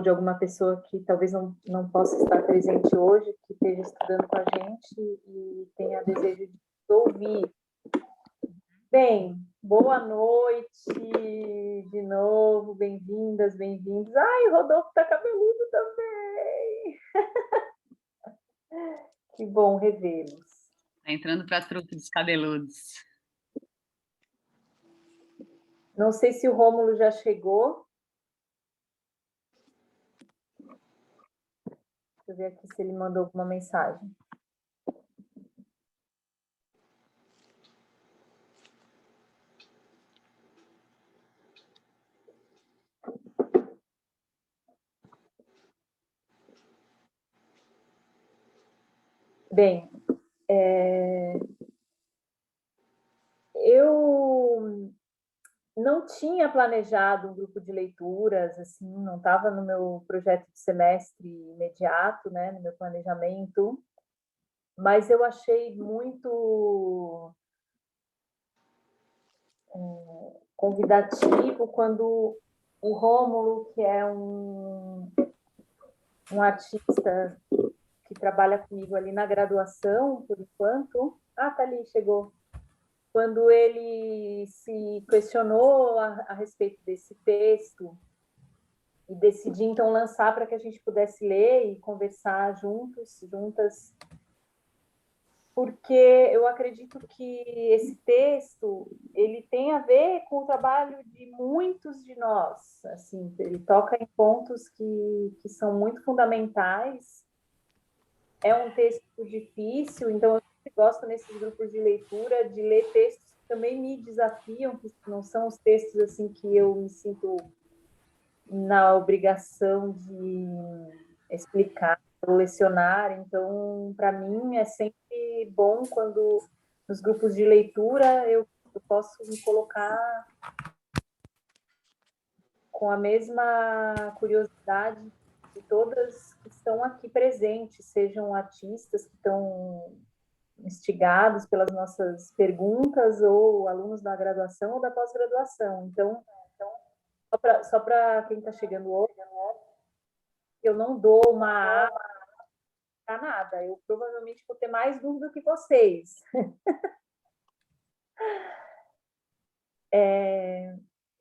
de alguma pessoa que talvez não possa estar presente hoje, que esteja estudando com a gente e tenha desejo de ouvir. Bem, boa noite de novo, bem-vindas, bem-vindos. Ai, o Rodolfo tá cabeludo também! Que bom revê-los. Tá entrando para a trupe dos cabeludos. Não sei se o Rômulo já chegou. Deixa eu ver aqui se ele mandou alguma mensagem. Bem, eu não tinha planejado um grupo de leituras, assim, não estava no meu projeto de semestre imediato, né, no meu planejamento, mas eu achei muito convidativo quando o Rômulo, que é um artista que trabalha comigo ali na graduação, por enquanto, tá ali, chegou, quando ele se questionou a respeito desse texto e decidi então lançar para que a gente pudesse ler e conversar juntas, porque eu acredito que esse texto ele tem a ver com o trabalho de muitos de nós, assim, ele toca em pontos que são muito fundamentais. É um texto difícil, então eu gosto nesses grupos de leitura de ler textos que também me desafiam, que não são os textos assim que eu me sinto na obrigação de explicar ou lecionar. Então, para mim, é sempre bom quando nos grupos de leitura eu posso me colocar com a mesma curiosidade de todas que estão aqui presentes, sejam artistas que estão instigados pelas nossas perguntas ou alunos da graduação ou da pós-graduação. Então, só para quem está chegando hoje, eu não dou uma para nada. Eu provavelmente vou ter mais dúvida que vocês.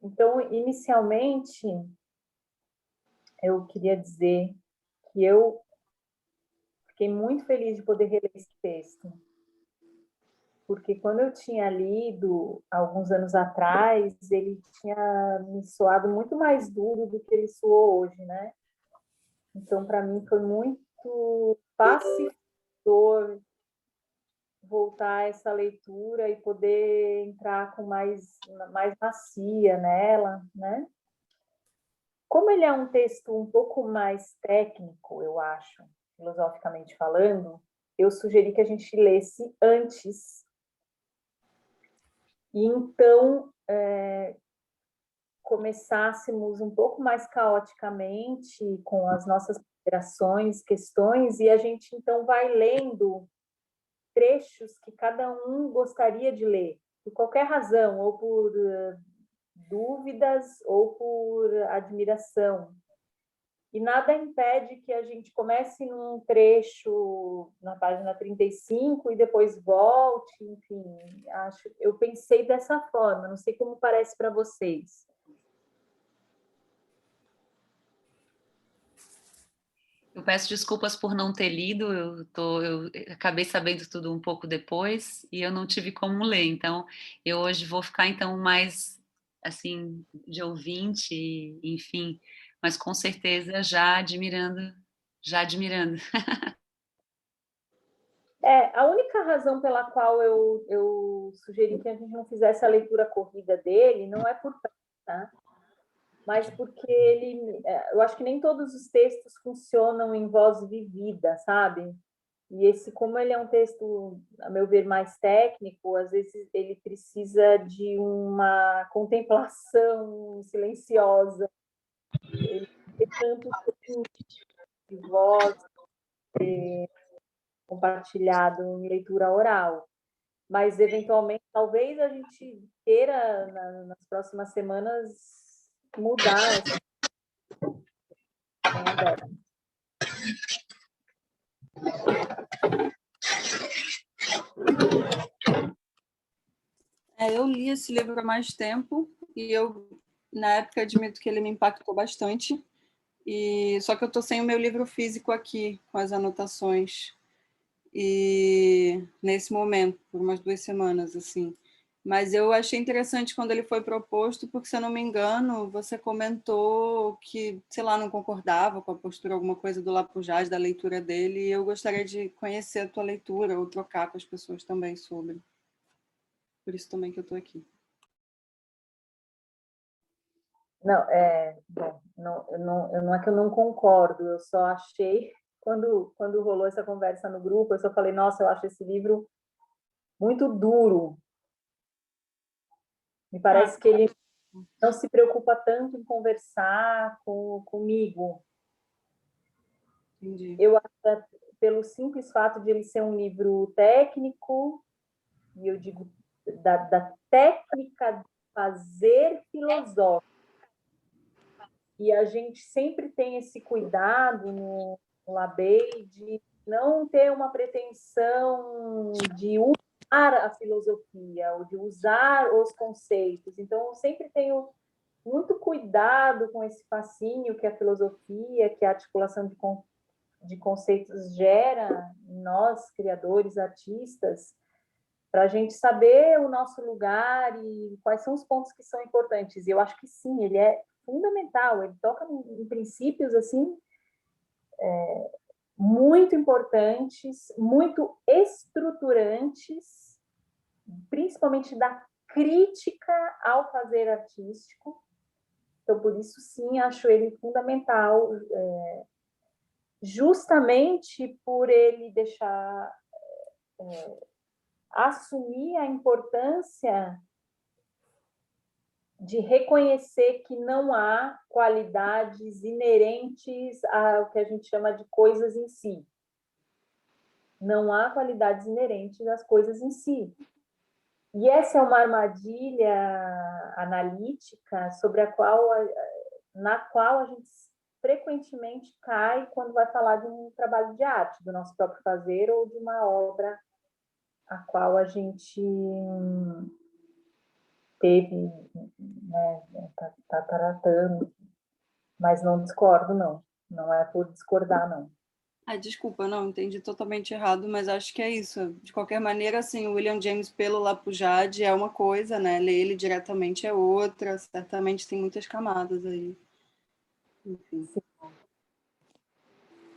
Então, inicialmente, eu queria dizer que eu fiquei muito feliz de poder reler esse texto, porque quando eu tinha lido alguns anos atrás, ele tinha me soado muito mais duro do que ele soou hoje, né? Então, para mim, foi muito pacificador voltar a essa leitura e poder entrar com mais macia nela, né? Como ele é um texto um pouco mais técnico, eu acho, filosoficamente falando, eu sugeri que a gente lesse antes. E então começássemos um pouco mais caoticamente com as nossas considerações, questões, e a gente então vai lendo trechos que cada um gostaria de ler, por qualquer razão, ou por dúvidas, ou por admiração. E nada impede que a gente comece num trecho na página 35 e depois volte, enfim, eu pensei dessa forma, não sei como parece para vocês. Eu peço desculpas por não ter lido, eu acabei sabendo tudo um pouco depois e eu não tive como ler, então eu hoje vou ficar então mais assim de ouvinte, enfim, mas com certeza já admirando, já admirando. A única razão pela qual eu sugeri que a gente não fizesse a leitura corrida dele não é por pressa, tá? Mas porque eu acho que nem todos os textos funcionam em voz vivida, sabe? E esse, como ele é um texto, a meu ver, mais técnico, às vezes ele precisa de uma contemplação silenciosa, ele tem tanto de voz compartilhado em leitura oral. Mas, eventualmente, talvez a gente queira, nas próximas semanas, mudar Roberta. Eu li esse livro há mais tempo e eu, na época, admito que ele me impactou bastante. Só que eu estou sem o meu livro físico aqui, com as anotações. E nesse momento, por umas 2 semanas, assim. Mas eu achei interessante quando ele foi proposto, porque, se eu não me engano, você comentou que, sei lá, não concordava com a postura, alguma coisa do Lapujade, da leitura dele, e eu gostaria de conhecer a tua leitura, ou trocar com as pessoas também sobre. Por isso também que eu estou aqui. Não, bom, não é que eu não concordo, eu só achei, quando rolou essa conversa no grupo, eu só falei, nossa, eu acho esse livro muito duro. Me parece que ele não se preocupa tanto em conversar comigo. Entendi. Eu acho, pelo simples fato de ele ser um livro técnico, e eu digo da técnica de fazer filosófico, e a gente sempre tem esse cuidado no Labey de não ter uma pretensão de usar a filosofia ou de usar os conceitos. Então, eu sempre tenho muito cuidado com esse fascínio que a filosofia, que a articulação de conceitos gera em nós, criadores, artistas, para a gente saber o nosso lugar e quais são os pontos que são importantes. E eu acho que sim, ele é fundamental, ele toca em princípios assim muito importantes, muito estruturantes, principalmente da crítica ao fazer artístico. Então, por isso, sim, acho ele fundamental, justamente por ele deixar assumir a importância de reconhecer que não há qualidades inerentes ao que a gente chama de coisas em si. Não há qualidades inerentes às coisas em si. E essa é uma armadilha analítica na qual a gente frequentemente cai quando vai falar de um trabalho de arte, do nosso próprio fazer ou de uma obra a qual a gente teve, né, tá tratando, mas não discordo, não. Não é por discordar, não. Desculpa, não, entendi totalmente errado, mas acho que é isso. De qualquer maneira, assim, o William James pelo Lapujade é uma coisa, né? Ler ele diretamente é outra, certamente tem muitas camadas aí. Enfim. Sim.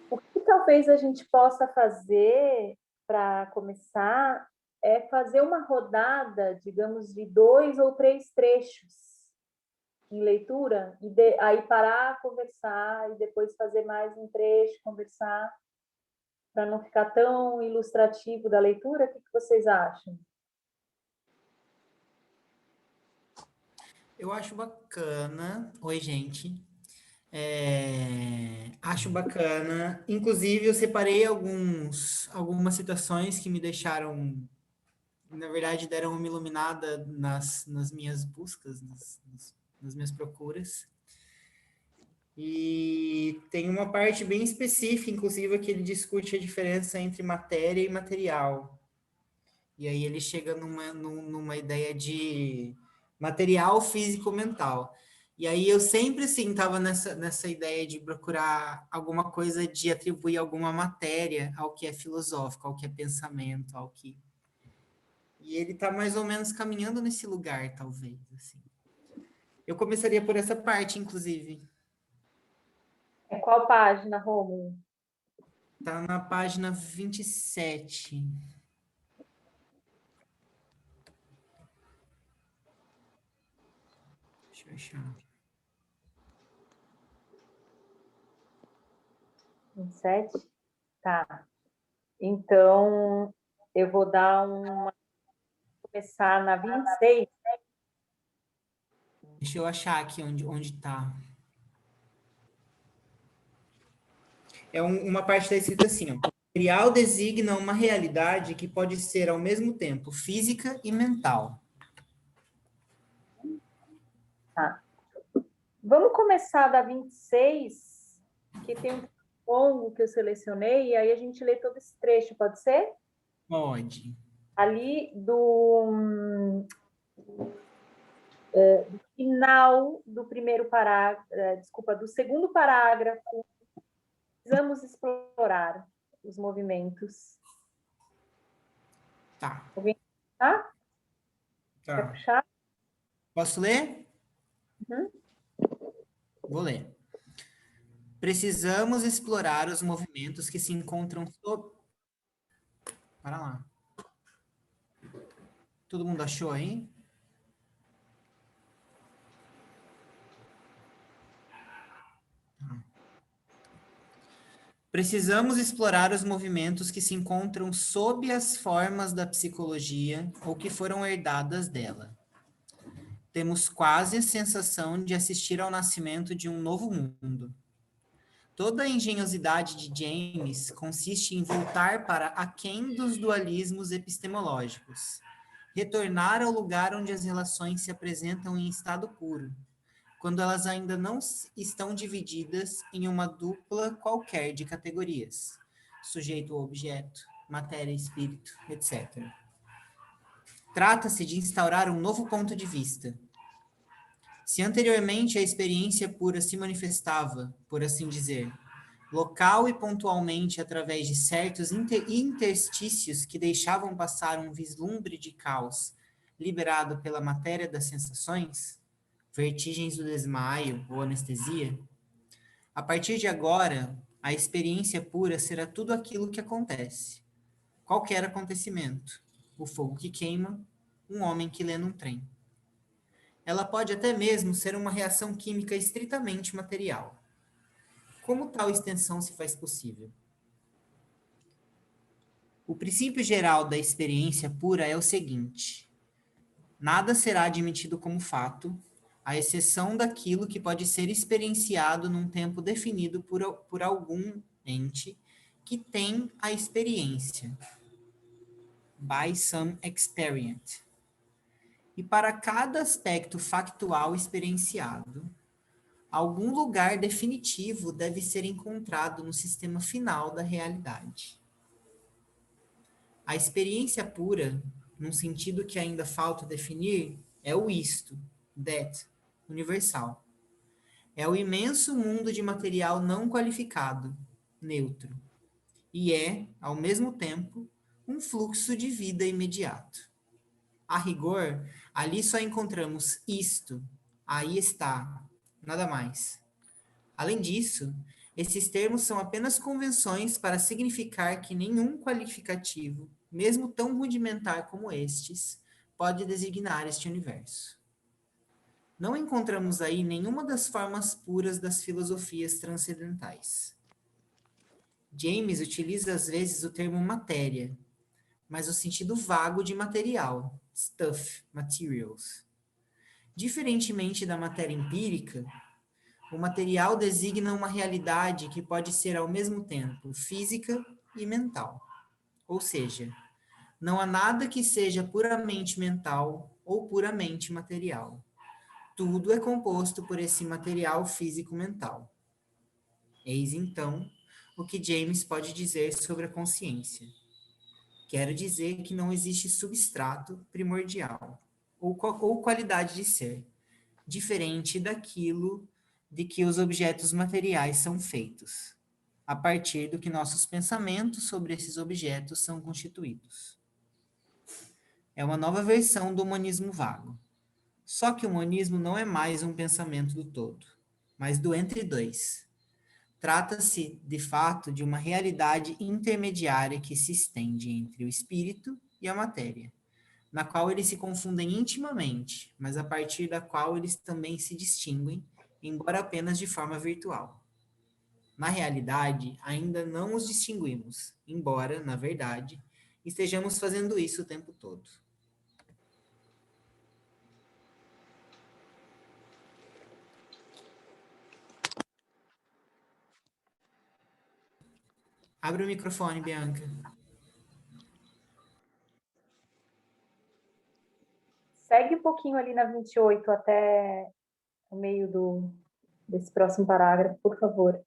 O que talvez a gente possa fazer para começar é fazer uma rodada, digamos, de 2 ou 3 trechos em leitura, e aí parar, conversar, e depois fazer mais um trecho, conversar, para não ficar tão ilustrativo da leitura. O que vocês acham? Eu acho bacana. Oi, gente. Acho bacana. Inclusive, eu separei algumas citações que me deixaram, na verdade, deram uma iluminada nas minhas buscas, nas minhas procuras. E tem uma parte bem específica, inclusive, que ele discute a diferença entre matéria e material. E aí ele chega numa ideia de material físico mental. E aí eu sempre, assim, estava nessa ideia de procurar alguma coisa de atribuir alguma matéria ao que é filosófico, ao que é pensamento, ao que... E ele está mais ou menos caminhando nesse lugar, talvez, assim. Eu começaria por essa parte, inclusive. É qual página, Rômulo? Está na página 27. Deixa eu achar. 27? Tá. Então, eu vou começar na 26. Deixa eu achar aqui onde está. Uma parte está escrita assim, ó. O material designa uma realidade que pode ser ao mesmo tempo física e mental. Tá. Vamos começar da 26, que tem um longo que eu selecionei, e aí a gente lê todo esse trecho, pode ser? Pode. Ali do final do primeiro parágrafo, desculpa, do segundo parágrafo, precisamos explorar os movimentos. Tá. Alguém tá? Quer Tá. puxar? Posso ler? Uhum. Vou ler. Precisamos explorar os movimentos que se encontram sob... Para lá. Todo mundo achou aí? Precisamos explorar os movimentos que se encontram sob as formas da psicologia ou que foram herdadas dela. Temos quase a sensação de assistir ao nascimento de um novo mundo. Toda a engenhosidade de James consiste em voltar para aquém dos dualismos epistemológicos, retornar ao lugar onde as relações se apresentam em estado puro, quando elas ainda não estão divididas em uma dupla qualquer de categorias, sujeito ou objeto, matéria e espírito, etc. Trata-se de instaurar um novo ponto de vista. Se anteriormente a experiência pura se manifestava, por assim dizer, local e pontualmente através de certos interstícios que deixavam passar um vislumbre de caos liberado pela matéria das sensações, vertigens do desmaio ou anestesia, a partir de agora, a experiência pura será tudo aquilo que acontece. Qualquer acontecimento, o fogo que queima, um homem que lê num trem. Ela pode até mesmo ser uma reação química estritamente material. Como tal extensão se faz possível? O princípio geral da experiência pura é o seguinte: nada será admitido como fato, à exceção daquilo que pode ser experienciado num tempo definido por algum ente que tem a experiência, by some experient. E para cada aspecto factual experienciado, algum lugar definitivo deve ser encontrado no sistema final da realidade. A experiência pura, num sentido que ainda falta definir, é o isto, that, universal. É o imenso mundo de material não qualificado, neutro. E é, ao mesmo tempo, um fluxo de vida imediato. A rigor, ali só encontramos isto, aí está, nada mais. Além disso, esses termos são apenas convenções para significar que nenhum qualificativo, mesmo tão rudimentar como estes, pode designar este universo. Não encontramos aí nenhuma das formas puras das filosofias transcendentais. James utiliza às vezes o termo matéria, mas o sentido vago de material, stuff, materials. Diferentemente da matéria empírica, o material designa uma realidade que pode ser ao mesmo tempo física e mental. Ou seja, não há nada que seja puramente mental ou puramente material. Tudo é composto por esse material físico-mental. Eis então o que James pode dizer sobre a consciência. Quero dizer que não existe substrato primordial ou qualidade de ser, diferente daquilo de que os objetos materiais são feitos, a partir do que nossos pensamentos sobre esses objetos são constituídos. É uma nova versão do humanismo vago. Só que o humanismo não é mais um pensamento do todo, mas do entre dois. Trata-se, de fato, de uma realidade intermediária que se estende entre o espírito e a matéria, na qual eles se confundem intimamente, mas a partir da qual eles também se distinguem, embora apenas de forma virtual. Na realidade, ainda não os distinguimos, embora, na verdade, estejamos fazendo isso o tempo todo. Abre o microfone, Bianca. Segue um pouquinho ali na 28 até o meio desse próximo parágrafo, por favor.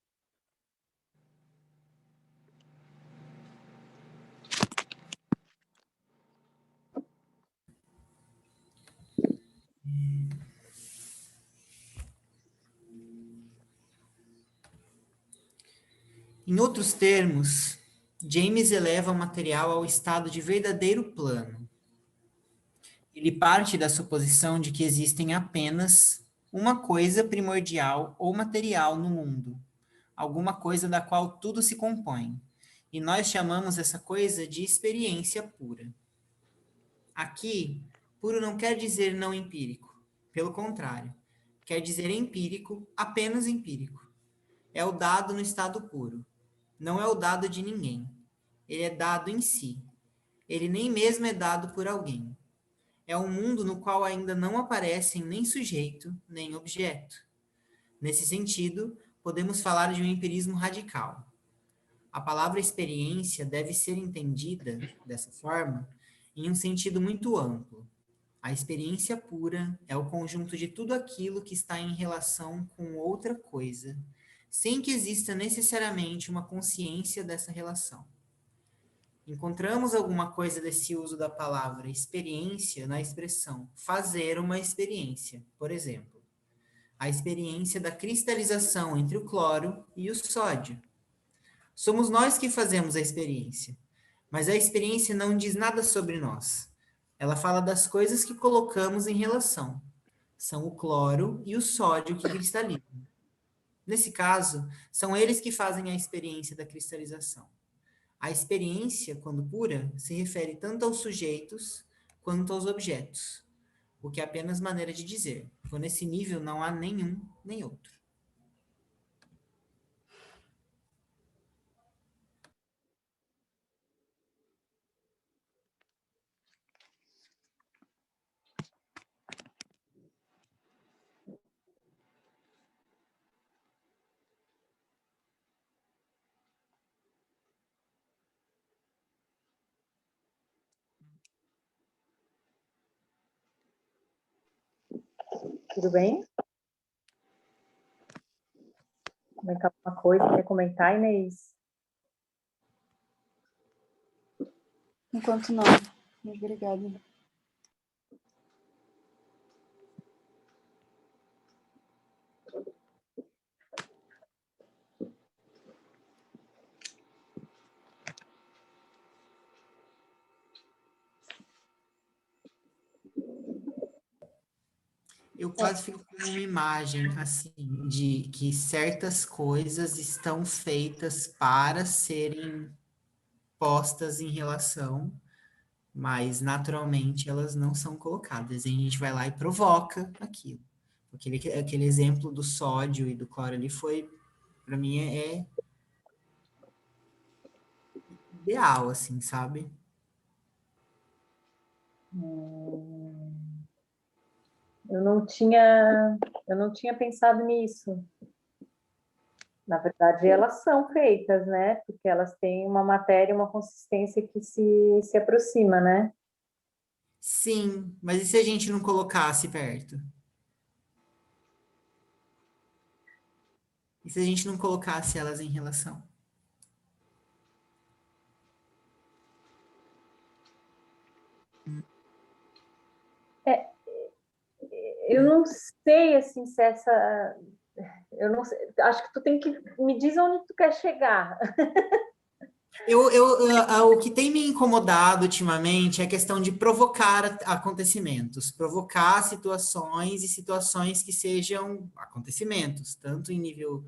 Em outros termos, James eleva o material ao estado de verdadeiro plano. Ele parte da suposição de que existem apenas uma coisa primordial ou material no mundo, alguma coisa da qual tudo se compõe, e nós chamamos essa coisa de experiência pura. Aqui, puro não quer dizer não empírico, pelo contrário, quer dizer empírico, apenas empírico. É o dado no estado puro, não é o dado de ninguém, ele é dado em si, ele nem mesmo é dado por alguém. É um mundo no qual ainda não aparecem nem sujeito, nem objeto. Nesse sentido, podemos falar de um empirismo radical. A palavra experiência deve ser entendida, dessa forma, em um sentido muito amplo. A experiência pura é o conjunto de tudo aquilo que está em relação com outra coisa, sem que exista necessariamente uma consciência dessa relação. Encontramos alguma coisa desse uso da palavra experiência na expressão fazer uma experiência, por exemplo. A experiência da cristalização entre o cloro e o sódio. Somos nós que fazemos a experiência, mas a experiência não diz nada sobre nós. Ela fala das coisas que colocamos em relação. São o cloro e o sódio que cristalizam. Nesse caso, são eles que fazem a experiência da cristalização. A experiência, quando pura, se refere tanto aos sujeitos quanto aos objetos, o que é apenas maneira de dizer. Então, nesse nível, não há nenhum nem outro. Tudo bem? Comentar alguma coisa? Quer comentar, Inês? Enquanto não, mas obrigada. Eu quase fico com uma imagem, assim, de que certas coisas estão feitas para serem postas em relação, mas naturalmente elas não são colocadas. E a gente vai lá e provoca aquilo. Aquele exemplo do sódio e do cloro ali foi, para mim, é ideal, assim, sabe? Eu não tinha pensado nisso. Na verdade, elas são feitas, né? Porque elas têm uma matéria, uma consistência que se aproxima, né? Sim, mas e se a gente não colocasse perto? E se a gente não colocasse elas em relação? Eu não sei, assim, se essa... Eu não sei, acho que tu tem que... Me diz onde tu quer chegar. O que tem me incomodado ultimamente é a questão de provocar acontecimentos, provocar situações e situações que sejam acontecimentos, tanto em nível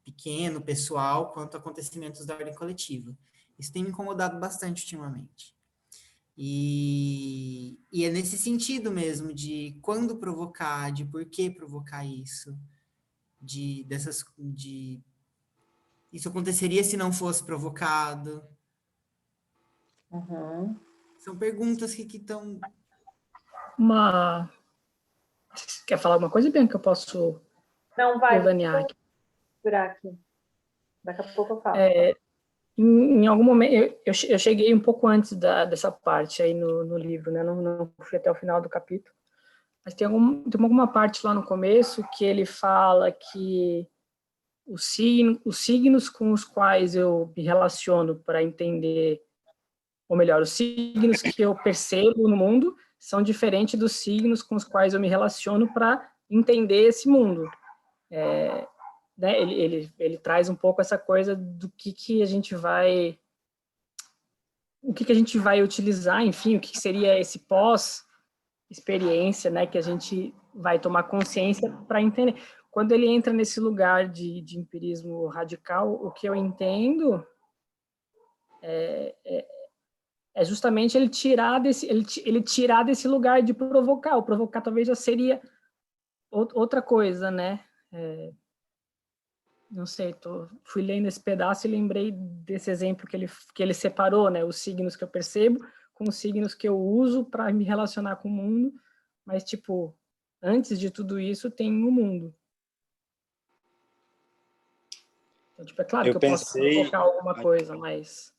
pequeno, pessoal, quanto acontecimentos da ordem coletiva. Isso tem me incomodado bastante ultimamente. E é nesse sentido mesmo, de quando provocar, de por que provocar isso, de isso aconteceria se não fosse provocado. Uhum. São perguntas que estão... Quer falar alguma coisa, Bianca? Eu posso Não, vai. organizar aqui. Segurar aqui. Daqui a pouco eu falo. Em algum momento, eu cheguei um pouco antes dessa parte aí no livro, né? Não fui até o final do capítulo. Mas tem alguma parte lá no começo que ele fala que os signos com os quais eu me relaciono para entender, ou melhor, os signos que eu percebo no mundo são diferentes dos signos com os quais eu me relaciono para entender esse mundo. né, ele traz um pouco essa coisa do que a gente vai... O que a gente vai utilizar, enfim, o que seria esse pós-experiência, né, que a gente vai tomar consciência para entender. Quando ele entra nesse lugar de empirismo radical, o que eu entendo é justamente ele tirar desse lugar de provocar. O provocar talvez já seria outra coisa, né? Não sei, fui lendo esse pedaço e lembrei desse exemplo que ele separou, né? Os signos que eu percebo com os signos que eu uso para me relacionar com o mundo, mas, tipo, antes de tudo isso tem o mundo. Então, tipo, é claro que eu posso provocar alguma coisa, mas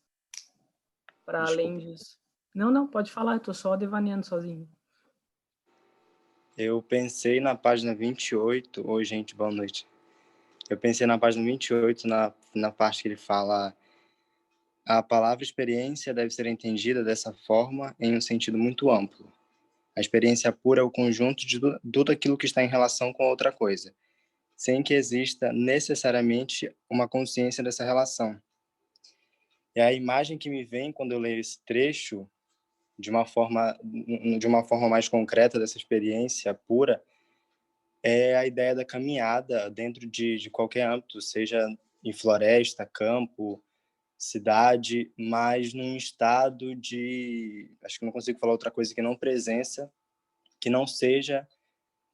para além disso... Não, pode falar, eu tô só devaneando sozinho. Eu pensei na página 28... Oi, gente, boa noite. Eu pensei na página 28, na parte que ele fala: a palavra experiência deve ser entendida dessa forma em um sentido muito amplo. A experiência pura é o conjunto de tudo aquilo que está em relação com outra coisa, sem que exista necessariamente uma consciência dessa relação. E a imagem que me vem quando eu leio esse trecho, de uma forma mais concreta dessa experiência pura, é a ideia da caminhada dentro de qualquer âmbito, seja em floresta, campo, cidade, mas num estado de... Acho que não consigo falar outra coisa que não presença, que não seja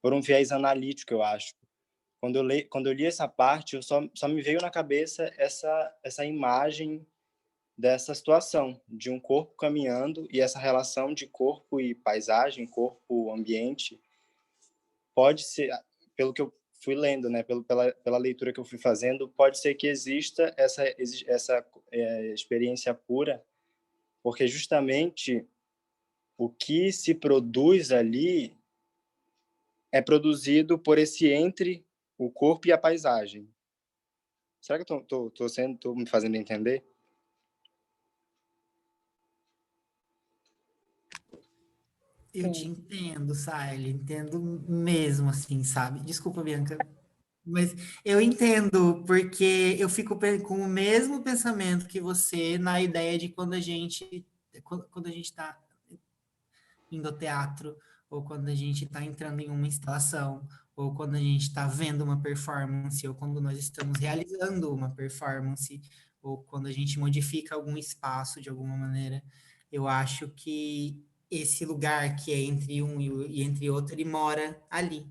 por um viés analítico, eu acho. Quando eu li essa parte, só me veio na cabeça essa imagem dessa situação, de um corpo caminhando, e essa relação de corpo e paisagem, corpo-ambiente, pode ser, pelo que eu fui lendo, né, pela leitura que eu fui fazendo, pode ser que exista essa experiência pura, porque justamente o que se produz ali é produzido por esse entre o corpo e a paisagem. Será que eu tô me fazendo entender? Eu te entendo, Saile, entendo mesmo, assim, sabe? Desculpa, Bianca, mas eu entendo, porque eu fico com o mesmo pensamento que você na ideia de quando a gente está indo ao teatro, ou quando a gente está entrando em uma instalação, ou quando a gente está vendo uma performance, ou quando nós estamos realizando uma performance, ou quando a gente modifica algum espaço de alguma maneira. Eu acho que esse lugar que é entre um e entre outro, ele mora ali.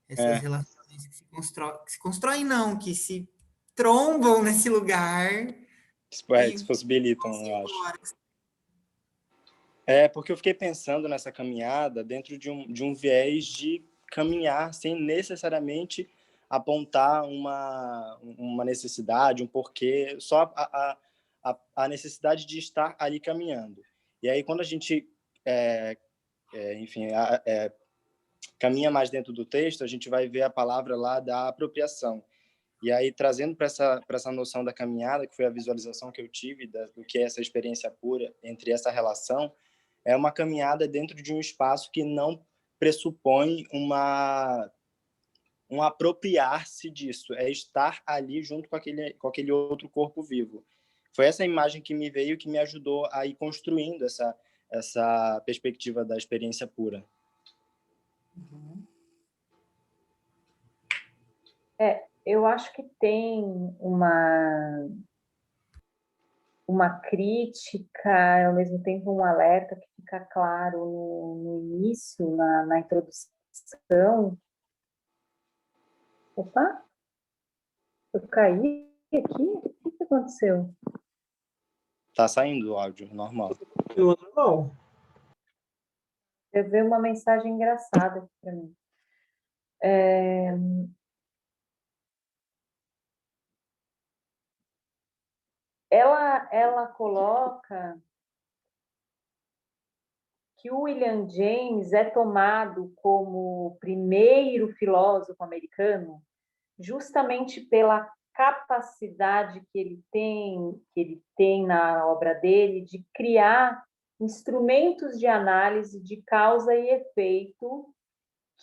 Essas relações que se constroem, não, que se trombam nesse lugar e Se possibilitam, vão-se eu acho. embora. Porque eu fiquei pensando nessa caminhada dentro de um viés de caminhar sem necessariamente apontar uma necessidade, um porquê, só a necessidade de estar ali caminhando. E aí, quando a gente, enfim, caminha mais dentro do texto, a gente vai ver a palavra lá da apropriação. E aí, trazendo para essa noção da caminhada, que foi a visualização que eu tive do que é essa experiência pura entre essa relação, é uma caminhada dentro de um espaço que não pressupõe um apropriar-se disso, é estar ali junto com aquele outro corpo vivo. Foi essa imagem que me veio, que me ajudou a ir construindo essa perspectiva da experiência pura. Eu acho que tem uma crítica, ao mesmo tempo um alerta que fica claro no início, na introdução. Opa, eu caí aqui? O que aconteceu? Tá saindo o áudio, normal. Normal. Eu vi uma mensagem engraçada aqui para mim. Ela coloca que o William James é tomado como o primeiro filósofo americano justamente pela capacidade que ele tem na obra dele de criar instrumentos de análise de causa e efeito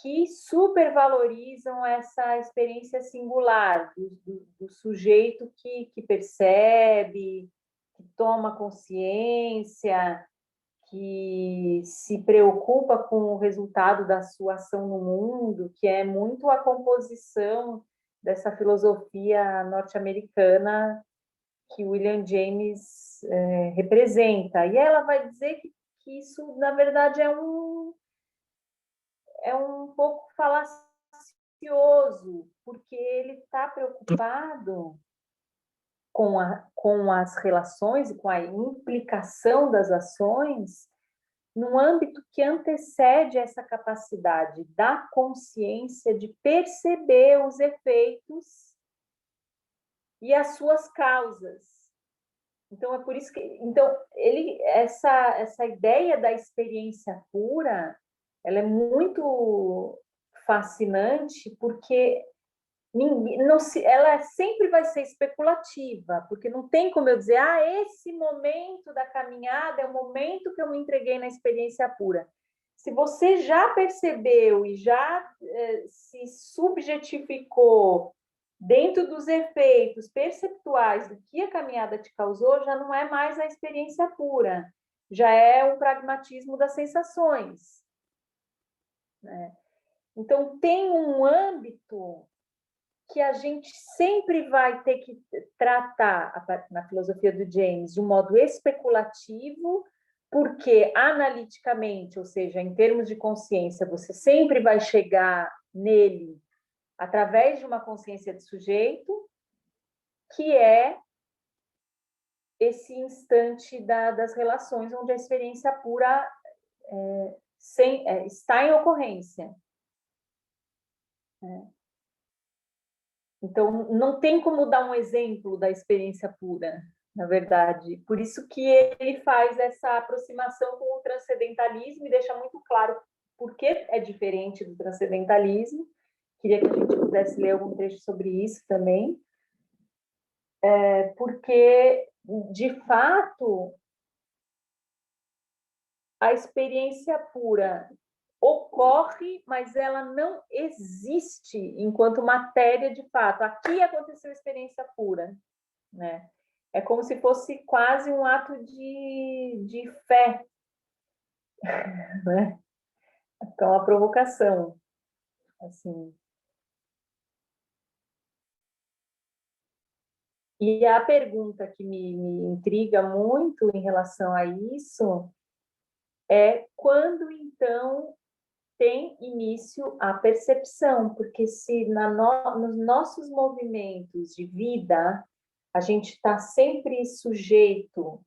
que supervalorizam essa experiência singular do sujeito que percebe, que toma consciência, que se preocupa com o resultado da sua ação no mundo, que é muito a composição dessa filosofia norte-americana que William James representa. E ela vai dizer que isso, na verdade, é um pouco falacioso, porque ele está preocupado com as relações e com a implicação das ações num âmbito que antecede essa capacidade da consciência de perceber os efeitos e as suas causas. Então é por isso que essa ideia da experiência pura, ela é muito fascinante, porque ela sempre vai ser especulativa, porque não tem como eu dizer, esse momento da caminhada é o momento que eu me entreguei na experiência pura. Se você já percebeu e já se subjetificou dentro dos efeitos perceptuais do que a caminhada te causou, já não é mais a experiência pura, já é o pragmatismo das sensações, né? Então, tem um âmbito que a gente sempre vai ter que tratar na filosofia do James de um modo especulativo, porque analiticamente, ou seja, em termos de consciência, você sempre vai chegar nele através de uma consciência de sujeito, que é esse instante das relações onde a experiência pura está em ocorrência. Então, não tem como dar um exemplo da experiência pura, na verdade. Por isso que ele faz essa aproximação com o transcendentalismo e deixa muito claro por que é diferente do transcendentalismo. Queria que a gente pudesse ler algum trecho sobre isso também. Porque, de fato, a experiência pura ocorre, mas ela não existe enquanto matéria de fato. Aqui aconteceu a experiência pura, né? É como se fosse quase um ato de fé, né? Então, a provocação, assim. E a pergunta que me intriga muito em relação a isso é quando, então, tem início a percepção, porque se nos nossos movimentos de vida a gente está sempre sujeito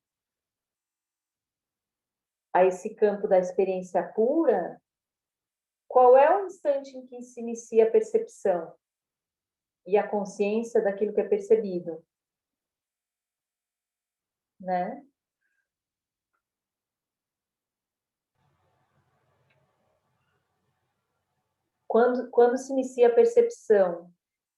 a esse campo da experiência pura, qual é o instante em que se inicia a percepção e a consciência daquilo que é percebido, né? Quando se inicia a percepção?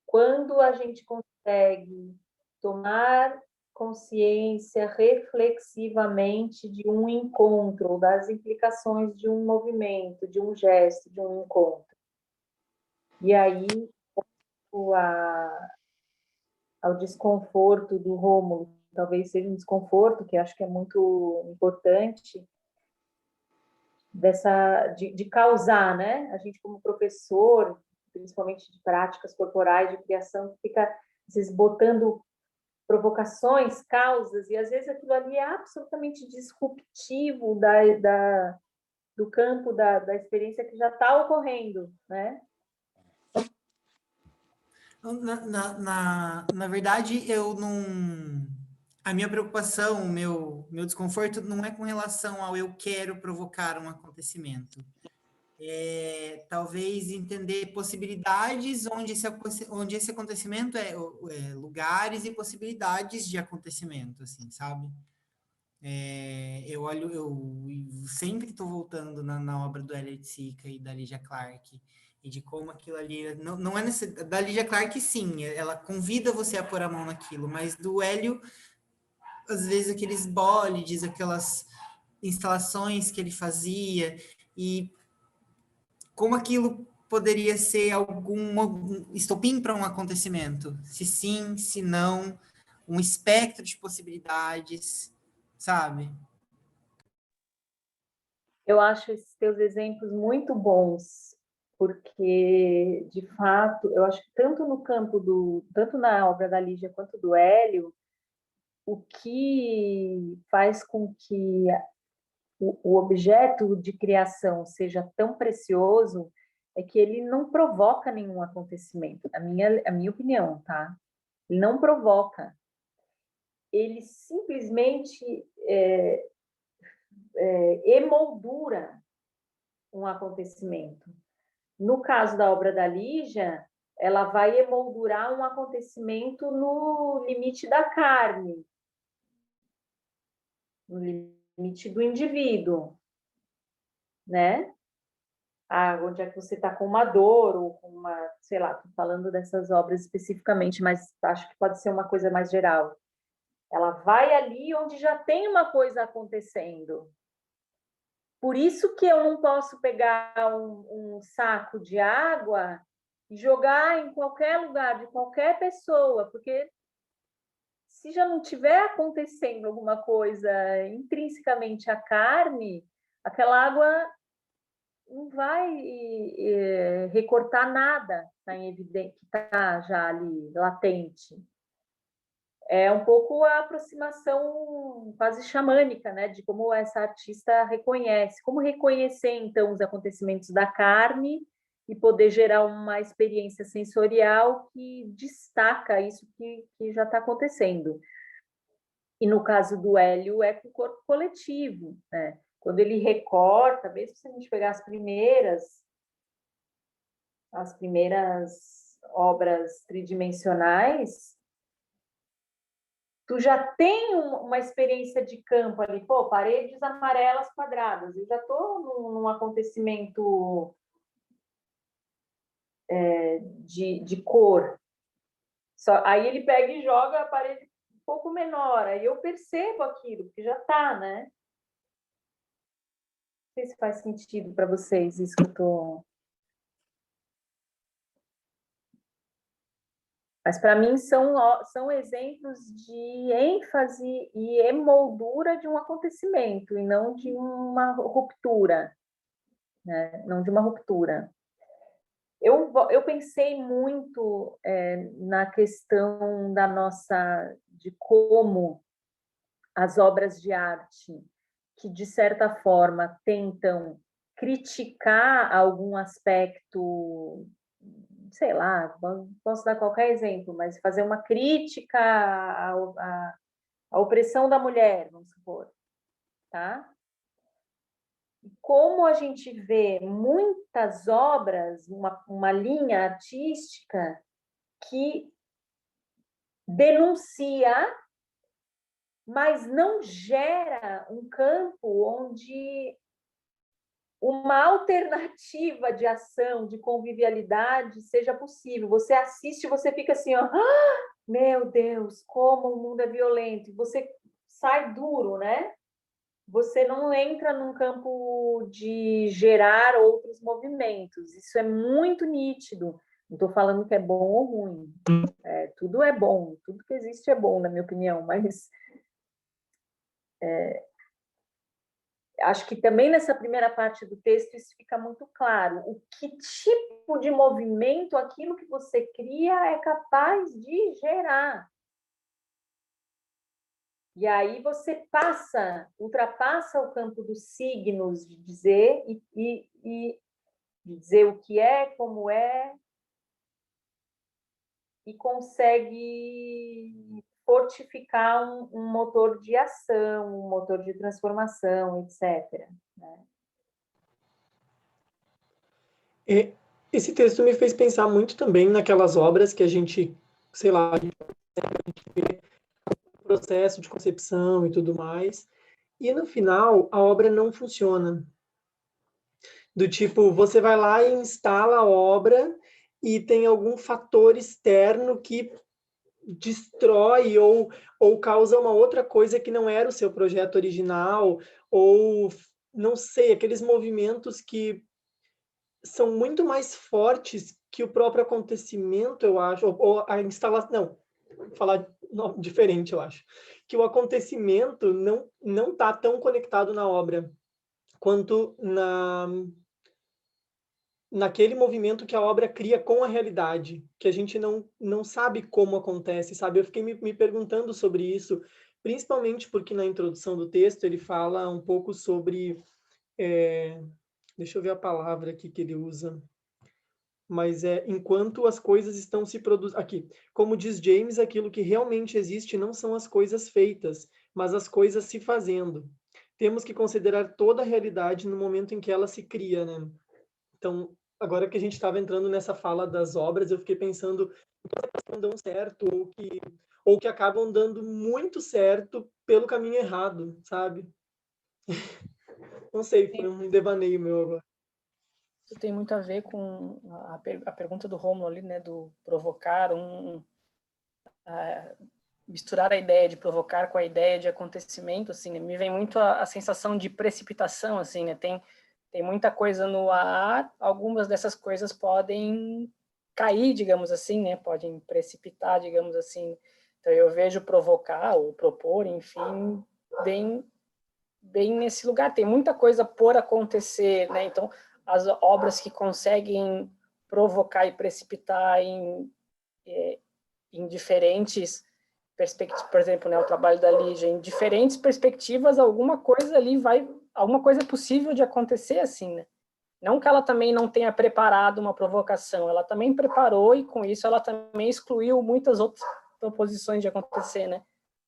Quando a gente consegue tomar consciência reflexivamente de um encontro, ou das implicações de um movimento, de um gesto, de um encontro. E aí, ao desconforto do Rômulo, talvez seja um desconforto, que acho que é muito importante, de causar, né? A gente, como professor, principalmente de práticas corporais, de criação, fica, às vezes, botando provocações, causas, e às vezes aquilo ali é absolutamente disruptivo do campo da experiência que já está ocorrendo, né? Na verdade, eu não... A minha preocupação, o meu desconforto não é com relação ao eu quero provocar um acontecimento. Talvez entender possibilidades onde esse acontecimento é lugares e possibilidades de acontecimento, assim, sabe? Eu sempre estou voltando na obra do Elliot Sica e da Lydia Clark, e de como aquilo ali, não é da Lydia Clark, sim, ela convida você a pôr a mão naquilo, mas do Hélio, às vezes aqueles bolides, aquelas instalações que ele fazia, e como aquilo poderia ser algum estopim para um acontecimento? Se sim, se não, um espectro de possibilidades, sabe? Eu acho esses teus exemplos muito bons, porque, de fato, eu acho que tanto na obra da Lígia quanto do Hélio, o que faz com que o objeto de criação seja tão precioso é que ele não provoca nenhum acontecimento. A minha opinião, tá? Ele não provoca. Ele simplesmente emoldura um acontecimento. No caso da obra da Lígia, ela vai emoldurar um acontecimento no limite da carne, no limite do indivíduo, né? Onde é que você está com uma dor ou com uma, sei lá, estou falando dessas obras especificamente, mas acho que pode ser uma coisa mais geral. Ela vai ali onde já tem uma coisa acontecendo. Por isso que eu não posso pegar um saco de água e jogar em qualquer lugar, de qualquer pessoa, porque se já não tiver acontecendo alguma coisa intrinsecamente à carne, aquela água não vai recortar nada que está já ali latente. É um pouco a aproximação quase xamânica, né, de como essa artista reconhece. Como reconhecer, então, os acontecimentos da carne e poder gerar uma experiência sensorial que destaca isso que já está acontecendo. E no caso do Hélio, é com o corpo coletivo, né? Quando ele recorta, mesmo se a gente pegar as primeiras obras tridimensionais, tu já tem uma experiência de campo ali, pô, paredes amarelas quadradas, eu já estou num acontecimento de cor. Aí ele pega e joga a parede um pouco menor, aí eu percebo aquilo, porque já está, né? Não sei se faz sentido para vocês isso que eu estou... Mas, para mim, são exemplos de ênfase e emoldura de um acontecimento, e não de uma ruptura, né? Não de uma ruptura. Eu pensei muito na questão de como as obras de arte, que, de certa forma, tentam criticar algum aspecto, sei lá, posso dar qualquer exemplo, mas fazer uma crítica à opressão da mulher, vamos supor, tá? Como a gente vê muitas obras, uma linha artística que denuncia, mas não gera um campo onde uma alternativa de ação, de convivialidade seja possível. Você assiste, você fica assim, ó, meu Deus, como o mundo é violento. E você sai duro, né? Você não entra num campo de gerar outros movimentos. Isso é muito nítido. Não estou falando que é bom ou ruim. Tudo é bom, tudo que existe é bom, na minha opinião, mas acho que também nessa primeira parte do texto isso fica muito claro. O que tipo de movimento aquilo que você cria é capaz de gerar. E aí você ultrapassa o campo dos signos de dizer e de dizer o que é, como é, e consegue fortificar um motor de ação, um motor de transformação, etc. Né? Esse texto me fez pensar muito também naquelas obras que a gente, sei lá, a gente vê o processo de concepção e tudo mais, e no final a obra não funciona. Do tipo, você vai lá e instala a obra e tem algum fator externo que destrói ou causa uma outra coisa que não era o seu projeto original, ou, não sei, aqueles movimentos que são muito mais fortes que o próprio acontecimento, eu acho, ou a instalação, não, vou falar diferente, eu acho, que o acontecimento não está tão conectado na obra quanto naquele movimento que a obra cria com a realidade, que a gente não sabe como acontece, sabe? Eu fiquei me perguntando sobre isso, principalmente porque na introdução do texto ele fala um pouco sobre, deixa eu ver a palavra aqui que ele usa, mas enquanto as coisas estão se produzindo, aqui, como diz James, aquilo que realmente existe não são as coisas feitas, mas as coisas se fazendo. Temos que considerar toda a realidade no momento em que ela se cria, né? Então, agora que a gente estava entrando nessa fala das obras, eu fiquei pensando que não dão certo ou que acabam dando muito certo pelo caminho errado, sabe? Não sei, foi um devaneio meu agora. Isso tem muito a ver com a pergunta do Rômulo ali, né, do provocar misturar a ideia de provocar com a ideia de acontecimento, assim, né? Me vem muito a sensação de precipitação, assim, né? Tem muita coisa no ar, algumas dessas coisas podem cair, digamos assim, né? Podem precipitar, digamos assim. Então eu vejo provocar ou propor, enfim, bem nesse lugar. Tem muita coisa por acontecer, né? Então as obras que conseguem provocar e precipitar em diferentes perspectivas, por exemplo, né, o trabalho da Lígia, em diferentes perspectivas, alguma coisa é possível de acontecer assim, né? Não que ela também não tenha preparado uma provocação, ela também preparou e com isso ela também excluiu muitas outras proposições de acontecer, né?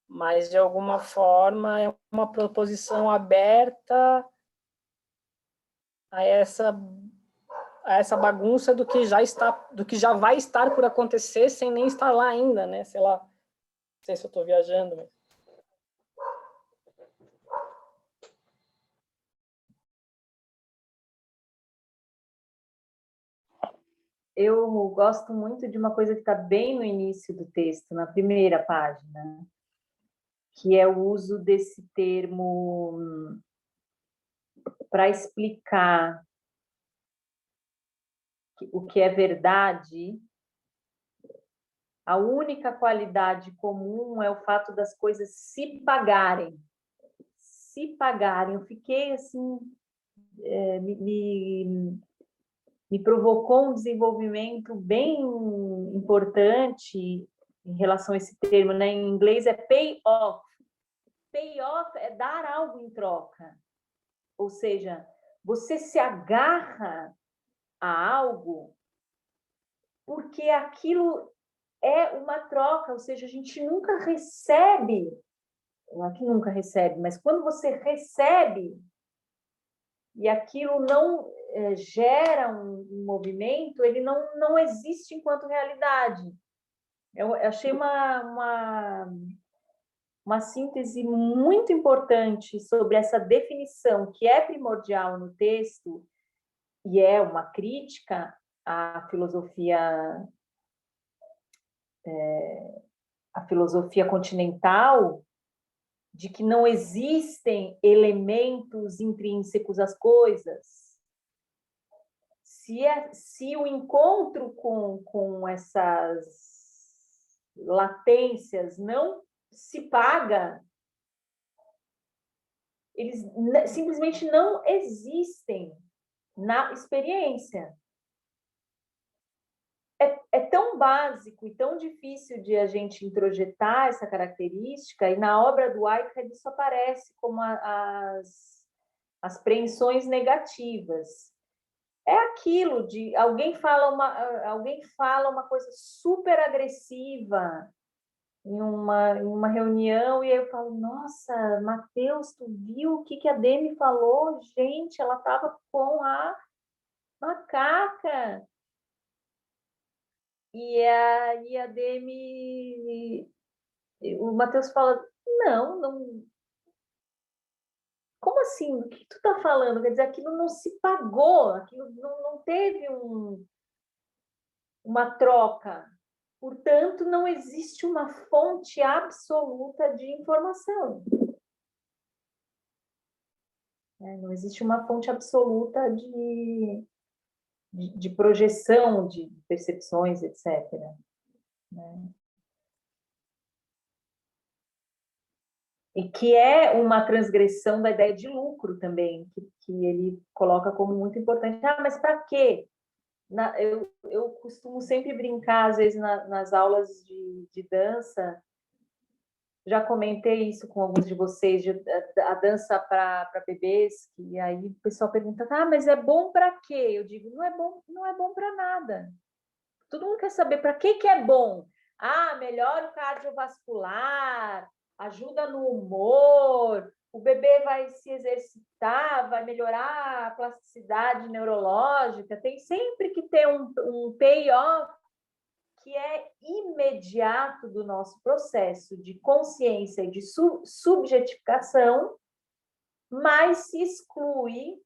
Mas de alguma forma é uma proposição aberta a essa bagunça do que já vai estar por acontecer sem nem estar lá ainda, né? Sei lá, não sei se eu estou viajando, mas... Eu gosto muito de uma coisa que está bem no início do texto, na primeira página, que é o uso desse termo para explicar o que é verdade. A única qualidade comum é o fato das coisas se pagarem. Se pagarem. Eu fiquei assim, me provocou um desenvolvimento bem importante em relação a esse termo, né? Em inglês é pay off. Pay off é dar algo em troca. Ou seja, você se agarra a algo porque aquilo é uma troca, ou seja, a gente nunca recebe, não é que nunca recebe, mas quando você recebe e aquilo não gera um movimento, ele não existe enquanto realidade. Eu achei uma síntese muito importante sobre essa definição que é primordial no texto e é uma crítica à filosofia continental, de que não existem elementos intrínsecos às coisas. Se o encontro com essas latências não se paga, eles simplesmente não existem na experiência. É tão básico e tão difícil de a gente introjetar essa característica, e na obra do Whitehead isso aparece como as preensões negativas. É aquilo de alguém fala uma coisa super agressiva em uma reunião, e aí eu falo, nossa, Matheus, tu viu o que a Demi falou? Gente, ela estava com a macaca. E aí a Demi, o Matheus fala, não, como assim? O que tu tá falando? Quer dizer, aquilo não se pagou, aquilo não teve uma troca. Portanto, não existe uma fonte absoluta de informação. Não existe uma fonte absoluta de projeção de percepções, etc. Né? E que é uma transgressão da ideia de lucro também, que ele coloca como muito importante. Ah, mas para quê? Eu costumo sempre brincar, às vezes, nas aulas de dança, já comentei isso com alguns de vocês, a dança para bebês, e aí o pessoal pergunta, ah, mas é bom para quê? Eu digo, não é bom para nada. Todo mundo quer saber para que é bom. Ah, melhora o cardiovascular, ajuda no humor, o bebê vai se exercitar, vai melhorar a plasticidade neurológica, tem sempre que ter um payoff que é imediato do nosso processo de consciência e de subjetificação, mas se exclui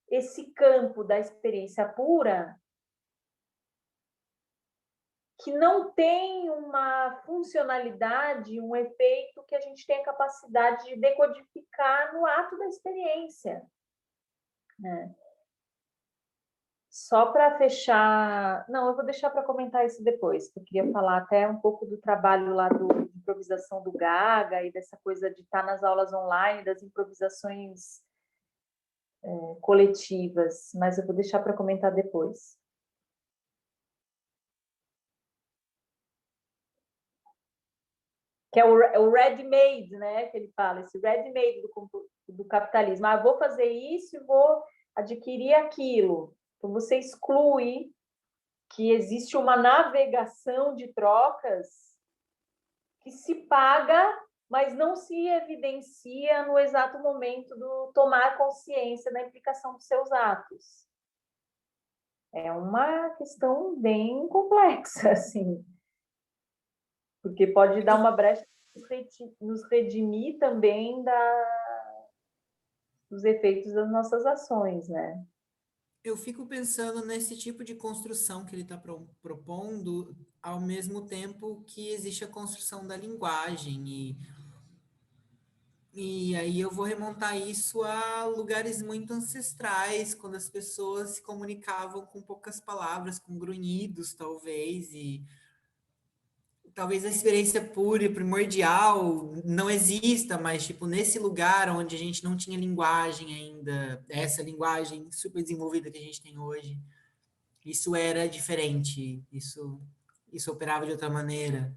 esse campo da experiência pura que não tem uma funcionalidade, um efeito que a gente tem a capacidade de decodificar no ato da experiência. Né? Só para fechar... Não, eu vou deixar para comentar isso depois, porque eu queria falar até um pouco do trabalho lá de improvisação do Gaga e dessa coisa de estar nas aulas online, das improvisações coletivas, mas eu vou deixar para comentar depois. Que é o ready-made, né? Que ele fala, esse ready-made do capitalismo. Ah, vou fazer isso e vou adquirir aquilo. Então, você exclui que existe uma navegação de trocas que se paga, mas não se evidencia no exato momento do tomar consciência da implicação dos seus atos. É uma questão bem complexa, assim. Porque pode dar uma brecha nos redimir também dos efeitos das nossas ações, né? Eu fico pensando nesse tipo de construção que ele está propondo, ao mesmo tempo que existe a construção da linguagem. E aí eu vou remontar isso a lugares muito ancestrais, quando as pessoas se comunicavam com poucas palavras, com grunhidos, talvez, e talvez a experiência pura e primordial não exista, mas tipo nesse lugar onde a gente não tinha linguagem ainda, essa linguagem super desenvolvida que a gente tem hoje, isso era diferente, isso operava de outra maneira.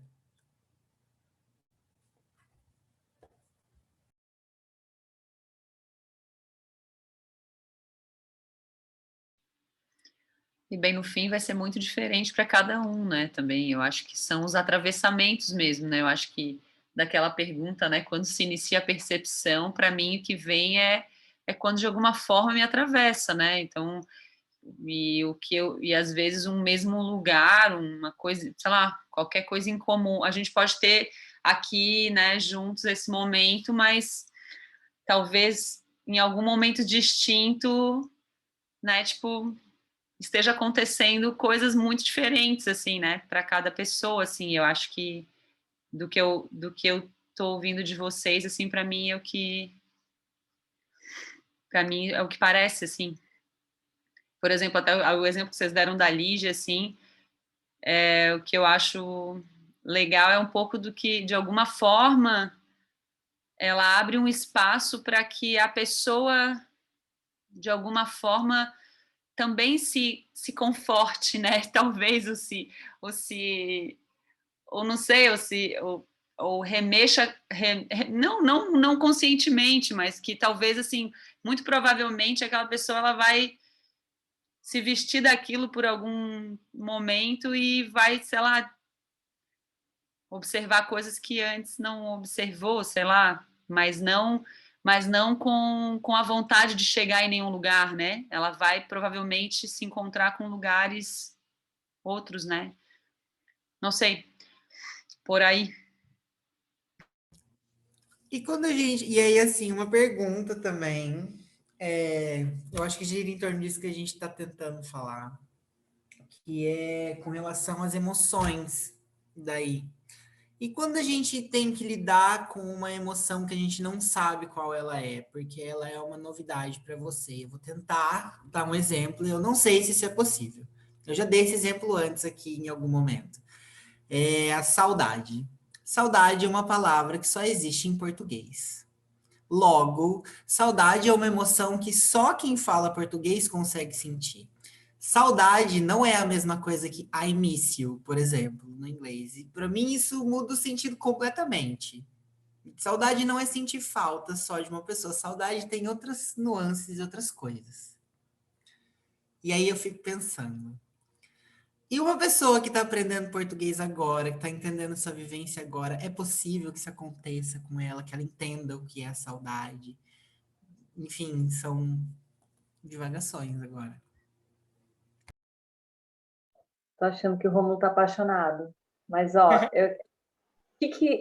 E bem, no fim vai ser muito diferente para cada um, né? Também eu acho que são os atravessamentos mesmo, né? Eu acho que daquela pergunta, né? Quando se inicia a percepção, para mim o que vem é quando de alguma forma me atravessa, né? Então, e às vezes um mesmo lugar, uma coisa, sei lá, qualquer coisa em comum. A gente pode ter aqui, né, juntos esse momento, mas talvez em algum momento distinto, né? Tipo, esteja acontecendo coisas muito diferentes, assim, né, para cada pessoa, assim. Eu acho que do que eu tô ouvindo de vocês, assim, para mim é o que parece, assim. Por exemplo, até o exemplo que vocês deram da Lígia, assim, o que eu acho legal é um pouco do que, de alguma forma, ela abre um espaço para que a pessoa, de alguma forma, também se conforte, né? Talvez ou não sei, ou remexa, não conscientemente, mas que talvez, assim, muito provavelmente aquela pessoa ela vai se vestir daquilo por algum momento e vai, sei lá, observar coisas que antes não observou, sei lá, mas não com a vontade de chegar em nenhum lugar, né? Ela vai provavelmente se encontrar com lugares outros, né? Não sei, por aí. E aí, assim, uma pergunta também, eu acho que gira em torno disso que a gente está tentando falar, que é com relação às emoções daí. E quando a gente tem que lidar com uma emoção que a gente não sabe qual ela é, porque ela é uma novidade para você. Eu vou tentar dar um exemplo, eu não sei se isso é possível. Eu já dei esse exemplo antes aqui em algum momento. É a saudade. Saudade é uma palavra que só existe em português. Logo, saudade é uma emoção que só quem fala português consegue sentir. Saudade não é a mesma coisa que I miss you, por exemplo, no inglês. E para mim isso muda o sentido completamente. Saudade não é sentir falta só de uma pessoa. Saudade tem outras nuances e outras coisas. E aí eu fico pensando. E uma pessoa que está aprendendo português agora, que está entendendo sua vivência agora, é possível que isso aconteça com ela, que ela entenda o que é a saudade? Enfim, são divagações agora. Tô achando que o Romulo tá apaixonado. Mas, ó,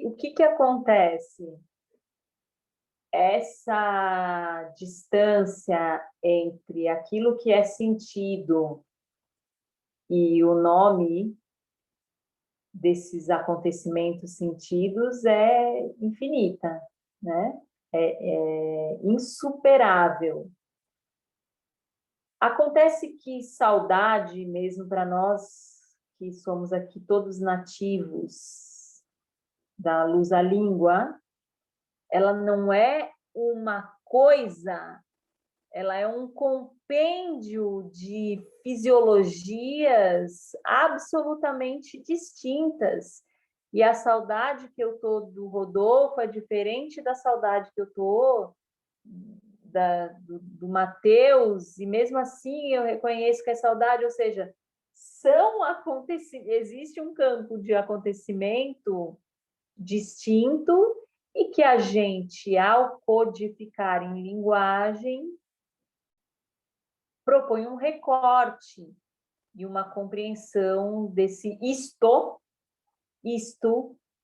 o que acontece? Essa distância entre aquilo que é sentido e o nome desses acontecimentos sentidos é infinita, né? É insuperável. Acontece que saudade, mesmo para nós que somos aqui todos nativos da luz à língua, ela não é uma coisa, ela é um compêndio de fisiologias absolutamente distintas. E a saudade que eu tô do Rodolfo é diferente da saudade que eu tô do Mateus, e mesmo assim eu reconheço que é saudade, ou seja, existe um campo de acontecimento distinto e que a gente, ao codificar em linguagem, propõe um recorte e uma compreensão desse isto,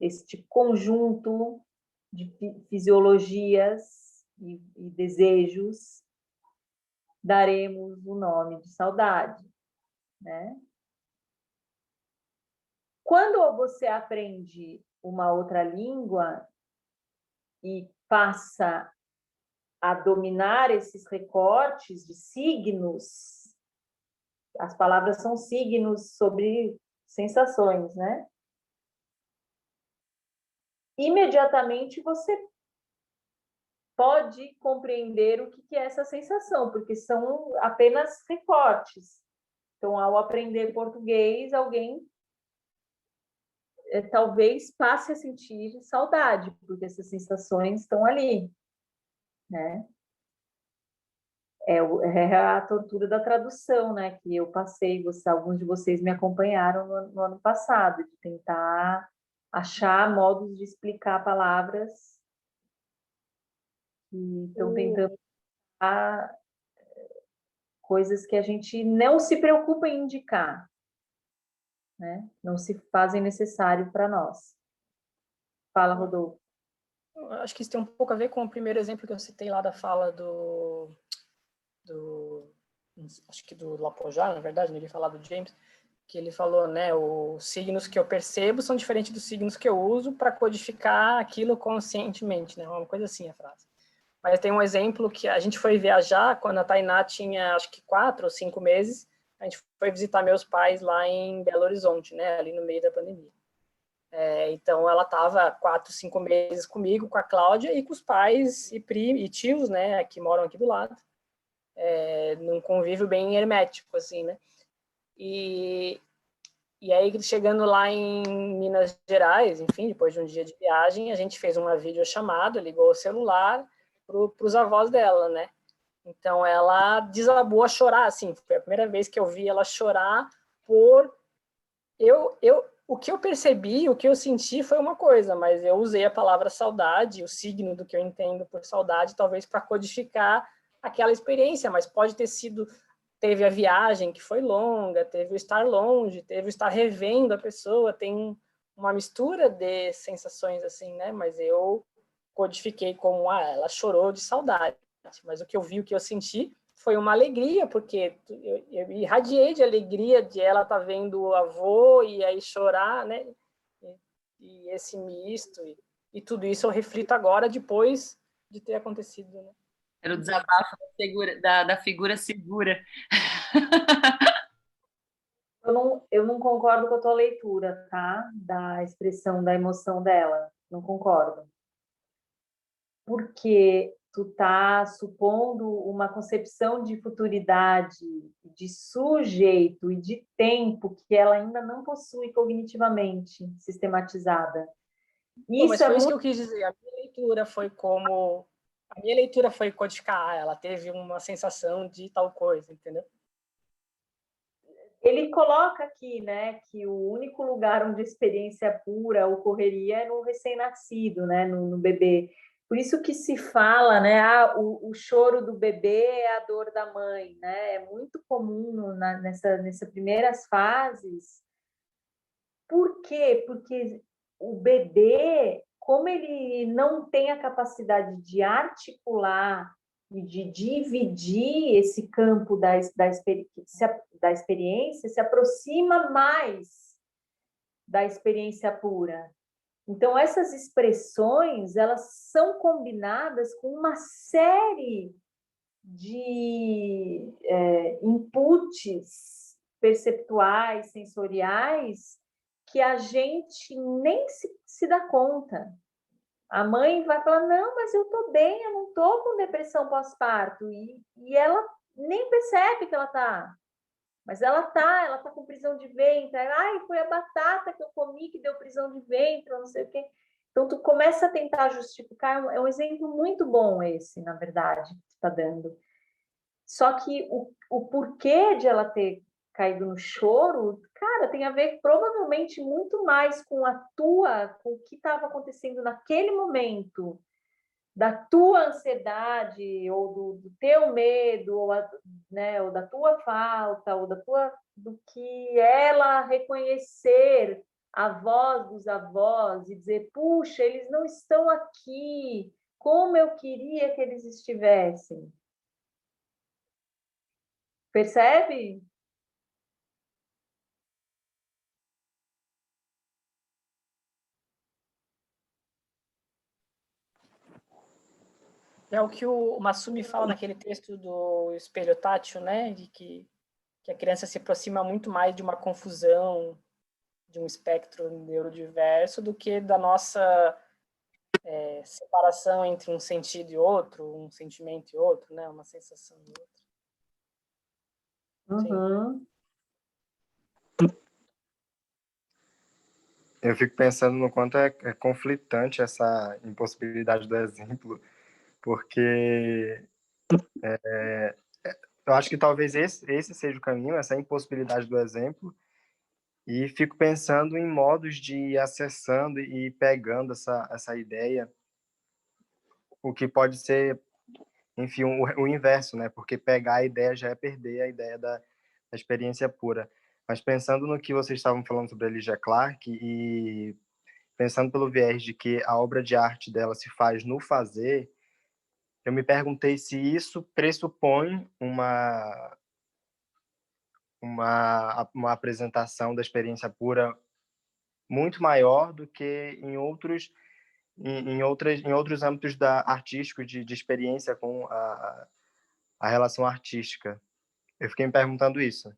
este conjunto de fisiologias e desejos, daremos o nome de saudade, né? Quando você aprende uma outra língua e passa a dominar esses recortes de signos, as palavras são signos sobre sensações, né? Imediatamente você pode compreender o que é essa sensação, porque são apenas recortes. Então, ao aprender português, alguém talvez passe a sentir saudade, porque essas sensações estão ali, né? É a tortura da tradução, né? Que eu passei, alguns de vocês me acompanharam no ano passado, de tentar achar modos de explicar palavras que estão tentando coisas que a gente não se preocupa em indicar, né? Não se fazem necessário para nós. Fala, Rodolfo. Acho que isso tem um pouco a ver com o primeiro exemplo que eu citei lá da fala acho que do Lapojar, na verdade, ninguém falar do James, que ele falou, né, os signos que eu percebo são diferentes dos signos que eu uso para codificar aquilo conscientemente, né, uma coisa assim a frase. Mas tem um exemplo que a gente foi viajar quando a Tainá tinha, acho que 4 ou 5 meses, a gente foi visitar meus pais lá em Belo Horizonte, né, ali no meio da pandemia. Então, ela estava 4, 5 meses comigo, com a Cláudia e com os pais e tios, né, que moram aqui do lado, num convívio bem hermético, assim, né? E aí, chegando lá em Minas Gerais, enfim, depois de um dia de viagem, a gente fez uma videochamada, ligou o celular para os avós dela, né? Então, ela desabou a chorar, assim, foi a primeira vez que eu vi ela chorar por... O que eu percebi, o que eu senti foi uma coisa, mas eu usei a palavra saudade, o signo do que eu entendo por saudade, talvez para codificar aquela experiência, mas pode ter sido, teve a viagem que foi longa, teve o estar longe, teve o estar revendo a pessoa, tem uma mistura de sensações assim, né? Mas eu codifiquei como, ela chorou de saudade, mas o que eu vi, o que eu senti foi uma alegria, porque eu irradiei de alegria de ela estar vendo o avô e aí chorar, né? e esse misto, e tudo isso eu reflito agora, depois de ter acontecido, né? Era o desabafo da figura segura. Eu não concordo com a tua leitura, tá? Da expressão da emoção dela. Não concordo. Porque tu tá supondo uma concepção de futuridade, de sujeito e de tempo que ela ainda não possui cognitivamente sistematizada. Bom, mas Isso é foi isso que muito... eu quis dizer. A minha leitura foi codificar, ela teve uma sensação de tal coisa, entendeu? Ele coloca aqui, né, que o único lugar onde a experiência pura ocorreria é no recém-nascido, né, no bebê. Por isso que se fala, né, o choro do bebê é a dor da mãe, né? É muito comum nessas primeiras fases. Por quê? Porque o bebê, como ele não tem a capacidade de articular e de dividir esse campo da experiência, se aproxima mais da experiência pura. Então, essas expressões, elas são combinadas com uma série de inputs perceptuais, sensoriais, que a gente nem se dá conta. A mãe vai falar, não, mas eu tô bem, eu não tô com depressão pós-parto. E ela nem percebe que ela tá. Mas ela tá com prisão de ventre. Ai, foi a batata que eu comi que deu prisão de ventre, não sei o quê. Então, tu começa a tentar justificar. É um exemplo muito bom esse, na verdade, que tu está dando. Só que o porquê de ela ter caído no choro, cara, tem a ver provavelmente muito mais com com o que estava acontecendo naquele momento, da tua ansiedade, ou do teu medo, né, ou da tua falta, ou do que ela reconhecer a voz dos avós e dizer, puxa, eles não estão aqui, como eu queria que eles estivessem. Percebe? É o que o Masumi fala naquele texto do espelho tátil, né? De que a criança se aproxima muito mais de uma confusão, de um espectro neurodiverso, do que da nossa separação entre um sentido e outro, um sentimento e outro, né? Uma sensação e outra. Uhum. Eu fico pensando no quanto é conflitante essa impossibilidade do exemplo, porque eu acho que talvez esse seja o caminho, essa impossibilidade do exemplo, e fico pensando em modos de ir acessando e pegando essa ideia, o que pode ser, enfim, o inverso, né? Porque pegar a ideia já é perder a ideia da experiência pura. Mas pensando no que vocês estavam falando sobre a Elijah Clark e pensando pelo viés de que a obra de arte dela se faz no fazer, eu me perguntei se isso pressupõe uma apresentação da experiência pura muito maior do que em outros âmbitos artísticos de experiência com a relação artística. Eu fiquei me perguntando isso.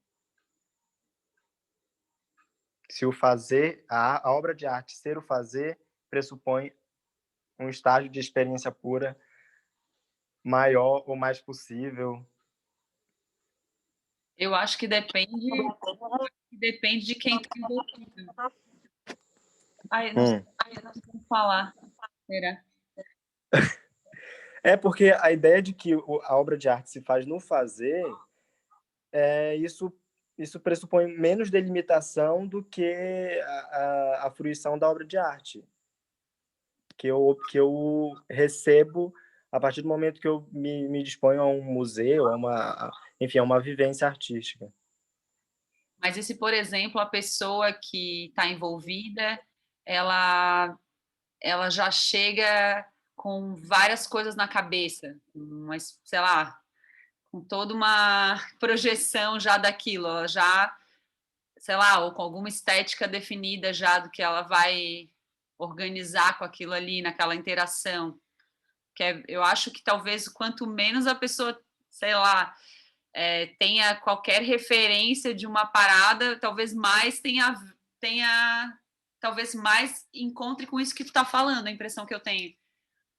Se o fazer, a obra de arte ser o fazer, pressupõe um estágio de experiência pura maior ou mais possível. Eu acho que depende de quem está envolvido. Ai, não sei como falar. Será? É porque a ideia de que a obra de arte se faz no fazer, isso pressupõe menos delimitação do que a fruição da obra de arte. Que eu recebo a partir do momento que eu me disponho a um museu, enfim, a uma vivência artística. Mas e se, por exemplo, a pessoa que está envolvida, ela já chega com várias coisas na cabeça, mas, sei lá, com toda uma projeção já daquilo, ela já, sei lá, ou com alguma estética definida já do que ela vai organizar com aquilo ali, naquela interação. Eu acho que talvez quanto menos a pessoa, sei lá, tenha qualquer referência de uma parada, talvez mais talvez mais encontre com isso que tu tá falando, a impressão que eu tenho.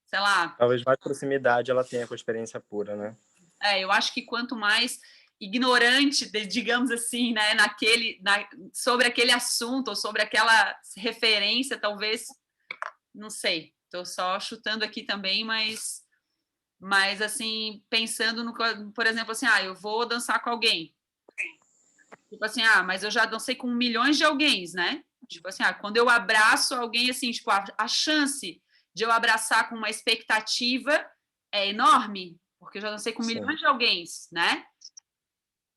Sei lá. Talvez mais proximidade ela tenha com a experiência pura, né? Eu acho que quanto mais ignorante, digamos assim, né, sobre aquele assunto ou sobre aquela referência, talvez, não sei, estou só chutando aqui também, mas assim, pensando por exemplo, assim, eu vou dançar com alguém. Tipo assim, mas eu já dancei com milhões de alguém, né? Tipo assim, quando eu abraço alguém, assim, tipo, a chance de eu abraçar com uma expectativa é enorme, porque eu já dancei com milhões de alguém, né?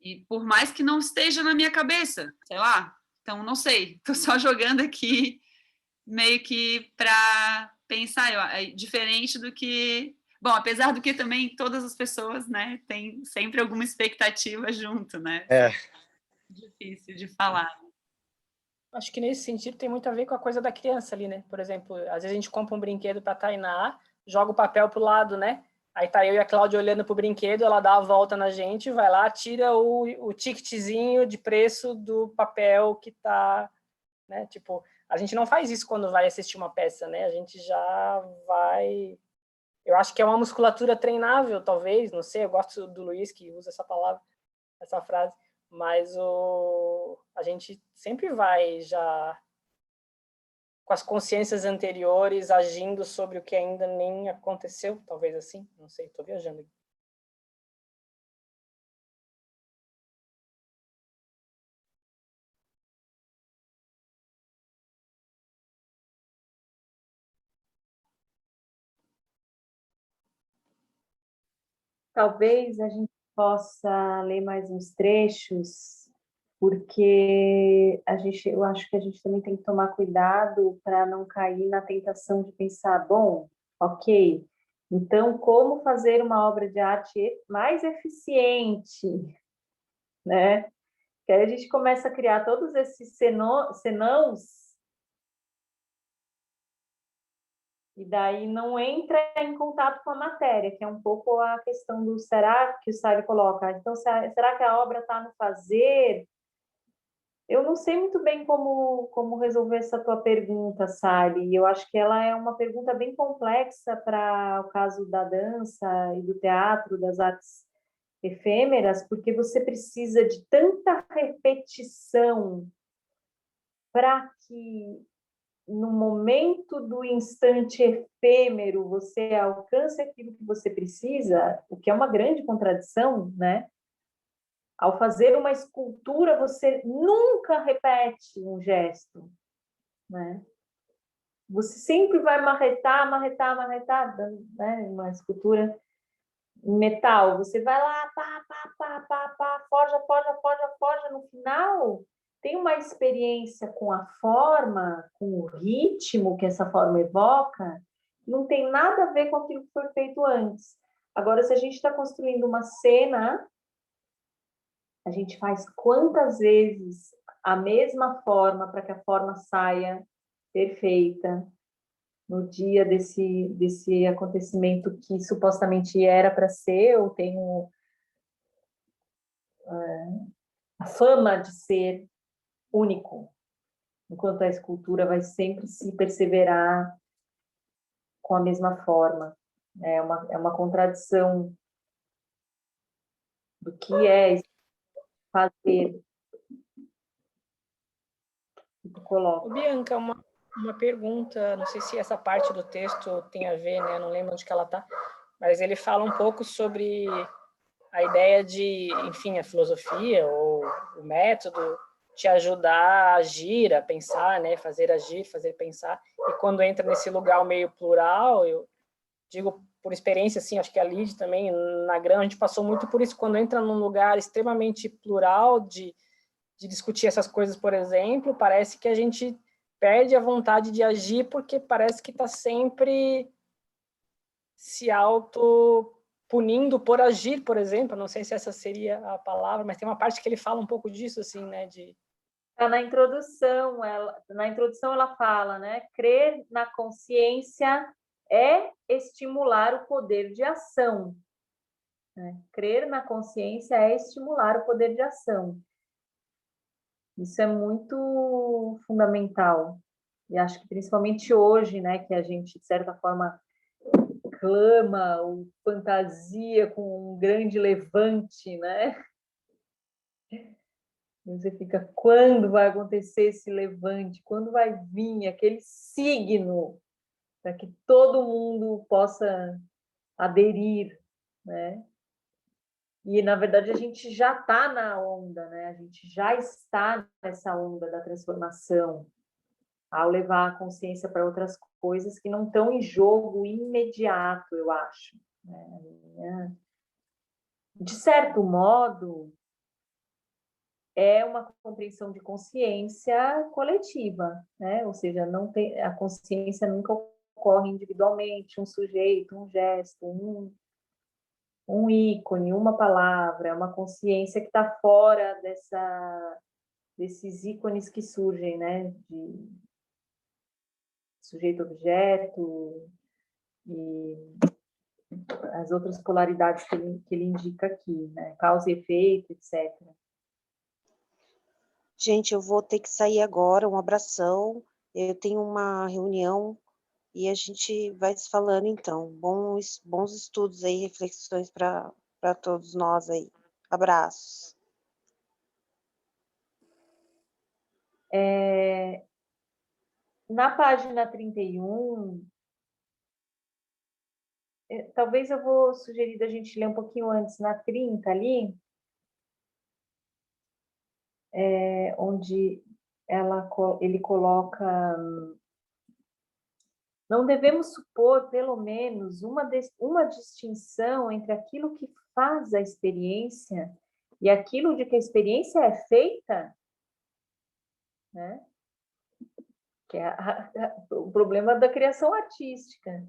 E por mais que não esteja na minha cabeça, sei lá. Então, não sei, tô só jogando aqui meio que para pensar, diferente do que... Bom, apesar do que também todas as pessoas, né, têm sempre alguma expectativa junto, né? Difícil de falar. Acho que nesse sentido tem muito a ver com a coisa da criança ali, né? Por exemplo, às vezes a gente compra um brinquedo para Tainá, joga o papel pro lado, né? Aí tá eu e a Cláudia olhando pro brinquedo, ela dá a volta na gente, vai lá, tira o ticketzinho de preço do papel que tá, né? Tipo, a gente não faz isso quando vai assistir uma peça, né? A gente já vai... Eu acho que é uma musculatura treinável, talvez, não sei, eu gosto do Luiz que usa essa palavra, essa frase, mas a gente sempre vai já com as consciências anteriores agindo sobre o que ainda nem aconteceu, talvez assim, não sei, estou viajando aqui. Talvez a gente possa ler mais uns trechos, porque eu acho que a gente também tem que tomar cuidado para não cair na tentação de pensar, bom, ok, então como fazer uma obra de arte mais eficiente, né? Que aí a gente começa a criar todos esses senãos e daí não entra em contato com a matéria, que é um pouco a questão do será que o Sally coloca. Então, será que a obra está no fazer? Eu não sei muito bem como resolver essa tua pergunta, Sally. Eu acho que ela é uma pergunta bem complexa para o caso da dança e do teatro, das artes efêmeras, porque você precisa de tanta repetição para que no momento do instante efêmero você alcance aquilo que você precisa, o que é uma grande contradição, né? Ao fazer uma escultura, você nunca repete um gesto, né? Você sempre vai marretar, né? Uma escultura em metal, você vai lá, forja, no final tem uma experiência com a forma, com o ritmo que essa forma evoca, não tem nada a ver com aquilo que foi feito antes. Agora, se a gente está construindo uma cena, a gente faz quantas vezes a mesma forma para que a forma saia perfeita no dia desse acontecimento que supostamente era para ser, ou tem a fama de ser único, enquanto a escultura vai sempre se perseverar com a mesma forma. É uma contradição do que é fazer. Ô, Bianca, uma pergunta, não sei se essa parte do texto tem a ver, né? Não lembro onde que ela está, mas ele fala um pouco sobre a ideia de, enfim, a filosofia ou o método te ajudar a agir, a pensar, né? Fazer agir, fazer pensar. E quando entra nesse lugar meio plural, eu digo por experiência, assim, acho que a Lid também, na Gran, a gente passou muito por isso. Quando entra num lugar extremamente plural de discutir essas coisas, por exemplo, parece que a gente perde a vontade de agir porque parece que está sempre se auto-punindo por agir, por exemplo. Não sei se essa seria a palavra, mas tem uma parte que ele fala um pouco disso, assim, né? Tá na introdução, na introdução ela fala, né? Crer na consciência é estimular o poder de ação. Né? Crer na consciência é estimular o poder de ação. Isso é muito fundamental. E acho que principalmente hoje, né, que a gente, de certa forma, clama ou fantasia com um grande levante, né? Você fica, quando vai acontecer esse levante? Quando vai vir aquele signo para que todo mundo possa aderir, né? E, na verdade, a gente já está na onda, né? A gente já está nessa onda da transformação, ao levar a consciência para outras coisas que não estão em jogo imediato, eu acho. Né? De certo modo, é uma compreensão de consciência coletiva, né? Ou seja, não tem, a consciência nunca ocorre individualmente, um sujeito, um gesto, um ícone, uma palavra, é uma consciência que está fora desses ícones que surgem, né? De sujeito-objeto e as outras polaridades que ele indica aqui, né? Causa e efeito, etc. Gente, eu vou ter que sair agora, um abração. Eu tenho uma reunião e a gente vai se falando então. Bons estudos aí, reflexões para todos nós aí. Abraços. Na página 31, talvez eu vou sugerir da gente ler um pouquinho antes, na 30 ali, onde ele coloca: não devemos supor, pelo menos, uma distinção entre aquilo que faz a experiência e aquilo de que a experiência é feita, né? Que é o problema da criação artística.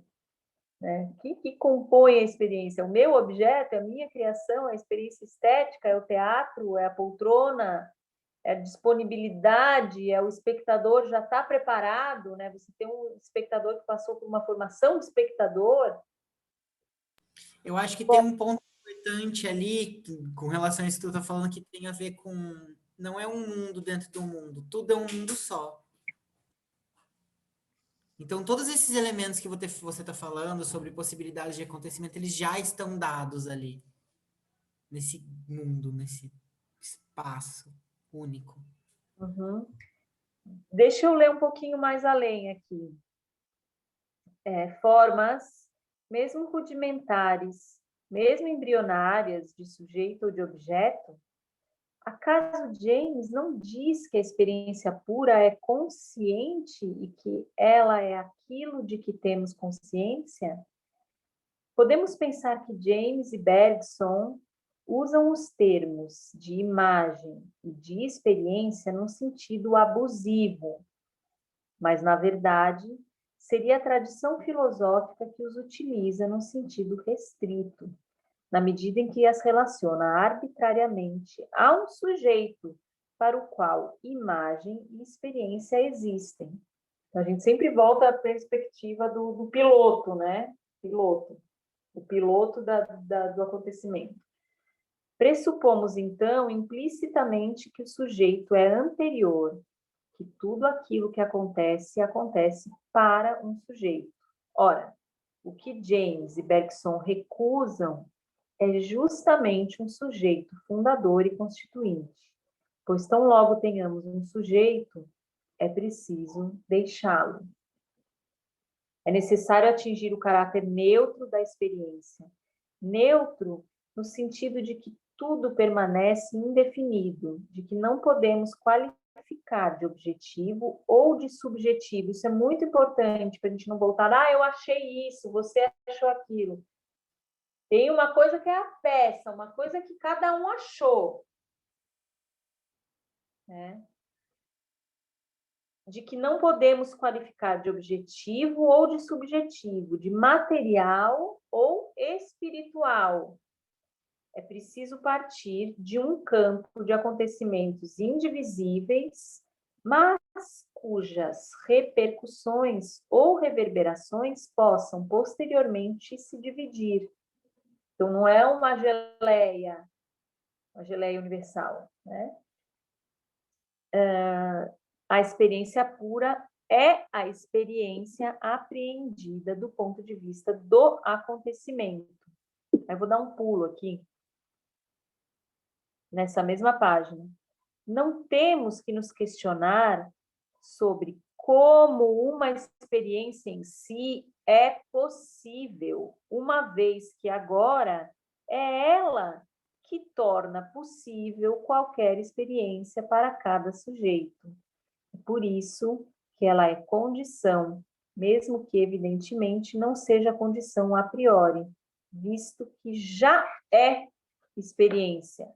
Né? O que compõe a experiência? O meu objeto, a minha criação, a experiência estética, é o teatro, é a poltrona, é a disponibilidade, é o espectador já está preparado, né? Você tem um espectador que passou por uma formação de espectador. Eu acho que tem um ponto importante ali, com relação a isso que tu está falando, que tem a ver com... Não é um mundo dentro do mundo, tudo é um mundo só. Então, todos esses elementos que você está falando sobre possibilidades de acontecimento, eles já estão dados ali, nesse mundo, nesse espaço único. Uhum. Deixa eu ler um pouquinho mais além aqui. Formas, mesmo rudimentares, mesmo embrionárias, de sujeito ou de objeto. Acaso James não diz que a experiência pura é consciente e que ela é aquilo de que temos consciência? Podemos pensar que James e Bergson usam os termos de imagem e de experiência num sentido abusivo, mas, na verdade, seria a tradição filosófica que os utiliza num sentido restrito, na medida em que as relaciona arbitrariamente a um sujeito para o qual imagem e experiência existem. Então, a gente sempre volta à perspectiva do piloto, né? O piloto do acontecimento. Pressupomos, então, implicitamente que o sujeito é anterior, que tudo aquilo que acontece para um sujeito. Ora, o que James e Bergson recusam é justamente um sujeito fundador e constituinte, pois tão logo tenhamos um sujeito, é preciso deixá-lo. É necessário atingir o caráter neutro da experiência. Neutro no sentido de que tudo permanece indefinido, de que não podemos qualificar de objetivo ou de subjetivo. Isso é muito importante para a gente não voltar, eu achei isso, você achou aquilo. Tem uma coisa que é a peça, uma coisa que cada um achou. Né? De que não podemos qualificar de objetivo ou de subjetivo, de material ou espiritual. É preciso partir de um campo de acontecimentos indivisíveis, mas cujas repercussões ou reverberações possam posteriormente se dividir. Então, não é uma geleia universal, né? A experiência pura é a experiência apreendida do ponto de vista do acontecimento. Eu vou dar um pulo aqui, nessa mesma página. Não temos que nos questionar sobre como uma experiência em si é possível, uma vez que agora é ela que torna possível qualquer experiência para cada sujeito. Por isso que ela é condição, mesmo que evidentemente não seja condição a priori, visto que já é experiência.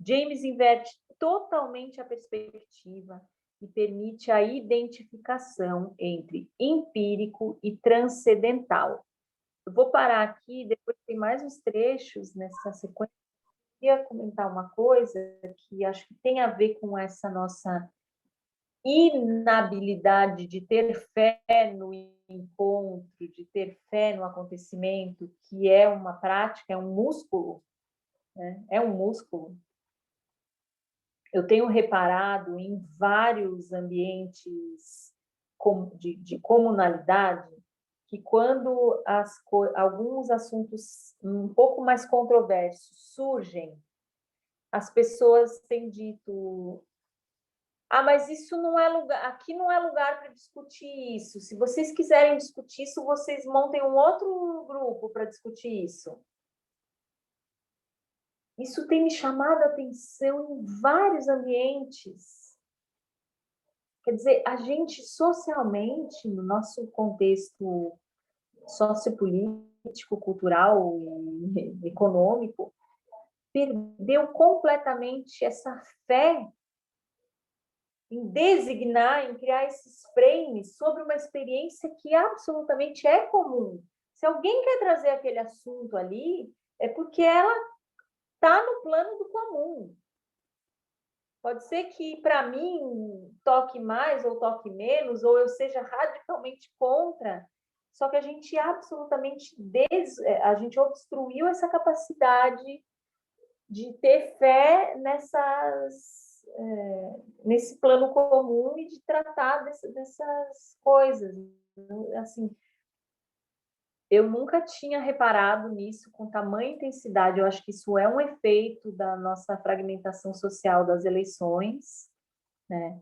James inverte totalmente a perspectiva e permite a identificação entre empírico e transcendental. Eu vou parar aqui, depois tem mais uns trechos nessa sequência. Eu queria comentar uma coisa que acho que tem a ver com essa nossa inabilidade de ter fé no encontro, de ter fé no acontecimento, que é uma prática, é um músculo, né? É um músculo. Eu tenho reparado em vários ambientes de comunalidade que quando alguns assuntos um pouco mais controversos surgem, as pessoas têm dito: mas isso não é lugar, aqui não é lugar para discutir isso. Se vocês quiserem discutir isso, vocês montem um outro grupo para discutir isso. Isso tem me chamado a atenção em vários ambientes. Quer dizer, a gente socialmente, no nosso contexto sociopolítico, cultural e econômico, perdeu completamente essa fé em designar, em criar esses frames sobre uma experiência que absolutamente é comum. Se alguém quer trazer aquele assunto ali, é porque ela está no plano do comum. Pode ser que, para mim, toque mais ou toque menos, ou eu seja radicalmente contra, só que a gente absolutamente a gente obstruiu essa capacidade de ter fé nesse plano comum e de tratar dessas coisas. Assim, eu nunca tinha reparado nisso com tamanha intensidade. Eu acho que isso é um efeito da nossa fragmentação social das eleições, né?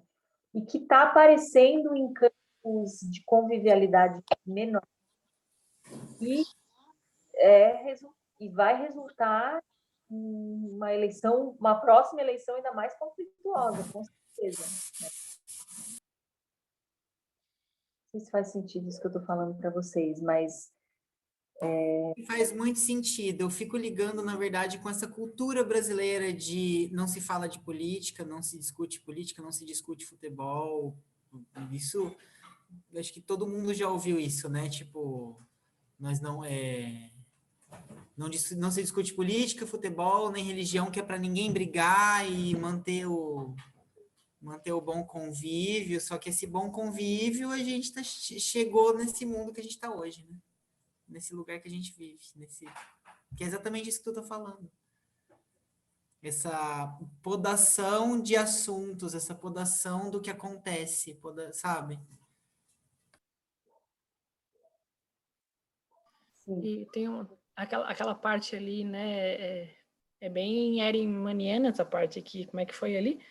E que está aparecendo em campos de convivialidade menor. E vai resultar em uma próxima eleição ainda mais conflituosa, com certeza. Né? Não sei se faz sentido isso que eu estou falando para vocês, mas Faz muito sentido. Eu fico ligando, na verdade, com essa cultura brasileira de não se fala de política, não se discute política, não se discute futebol. Isso, eu acho que todo mundo já ouviu isso, né? Tipo, nós não se discute política, futebol, nem religião, que é para ninguém brigar e manter o bom convívio. Só que esse bom convívio, a gente chegou nesse mundo que a gente está hoje, né? Nesse lugar que a gente vive, que é exatamente isso que tu tá falando. Essa podação de assuntos, essa podação do que acontece, sabe? sim. E tem aquela parte ali, né? É bem erimaniana essa parte aqui. Como é que foi ali?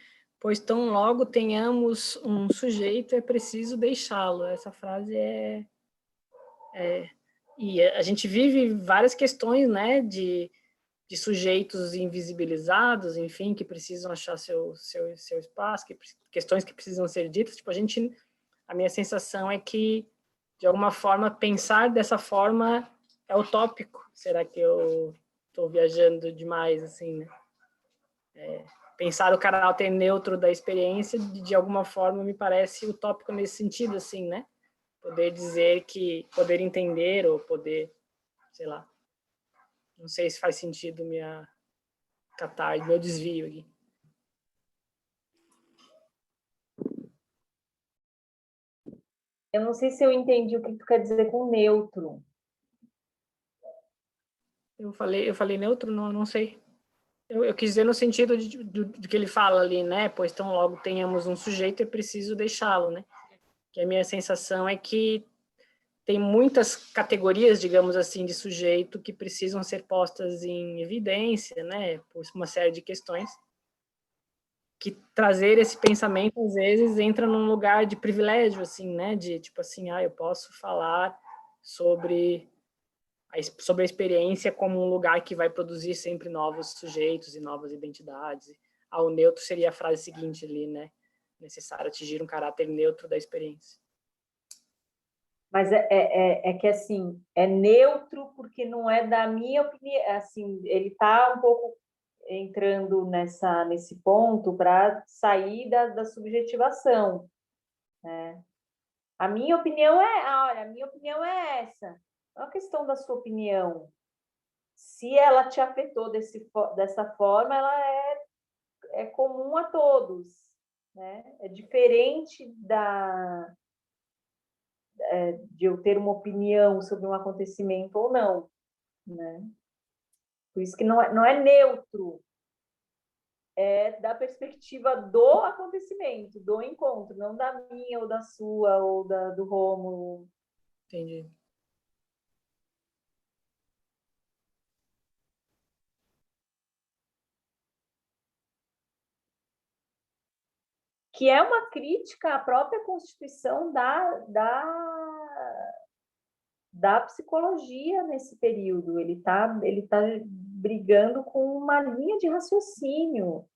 Pois tão logo tenhamos um sujeito, é preciso deixá-lo. Essa frase e a gente vive várias questões, né, de sujeitos invisibilizados, enfim, que precisam achar seu espaço, questões que precisam ser ditas. Tipo, a minha sensação é que, de alguma forma, pensar dessa forma é utópico. Será que eu estou viajando demais, assim, né? Pensar o caráter neutro da experiência, de alguma forma, me parece utópico nesse sentido, assim, né? Poder dizer poder entender ou poder, sei lá. Não sei se faz sentido minha catarse, meu desvio aqui. Eu não sei se eu entendi o que tu quer dizer com neutro. Eu falei neutro? Não sei. Eu quis dizer no sentido de que ele fala ali, né? Pois tão logo tenhamos um sujeito, é preciso deixá-lo, né? Que a minha sensação é que tem muitas categorias, digamos assim, de sujeito que precisam ser postas em evidência, né? Por uma série de questões. Que trazer esse pensamento, às vezes, entra num lugar de privilégio, assim, né? De, tipo assim, eu posso falar sobre a experiência como um lugar que vai produzir sempre novos sujeitos e novas identidades. O neutro seria a frase seguinte ali, né? Necessário atingir um caráter neutro da experiência. Mas é que, assim, é neutro porque não é da minha opinião, assim, ele está um pouco entrando nesse ponto para sair da subjetivação, né? A minha opinião olha, a minha opinião é essa. Não é uma questão da sua opinião. Se ela te afetou dessa forma, ela é comum a todos, né? É diferente de eu ter uma opinião sobre um acontecimento ou não, né? Por isso que não é neutro, é da perspectiva do acontecimento, do encontro, não da minha ou da sua ou do Rômulo. Entendi. Que é uma crítica à própria constituição da psicologia nesse período. Ele tá brigando com uma linha de raciocínio.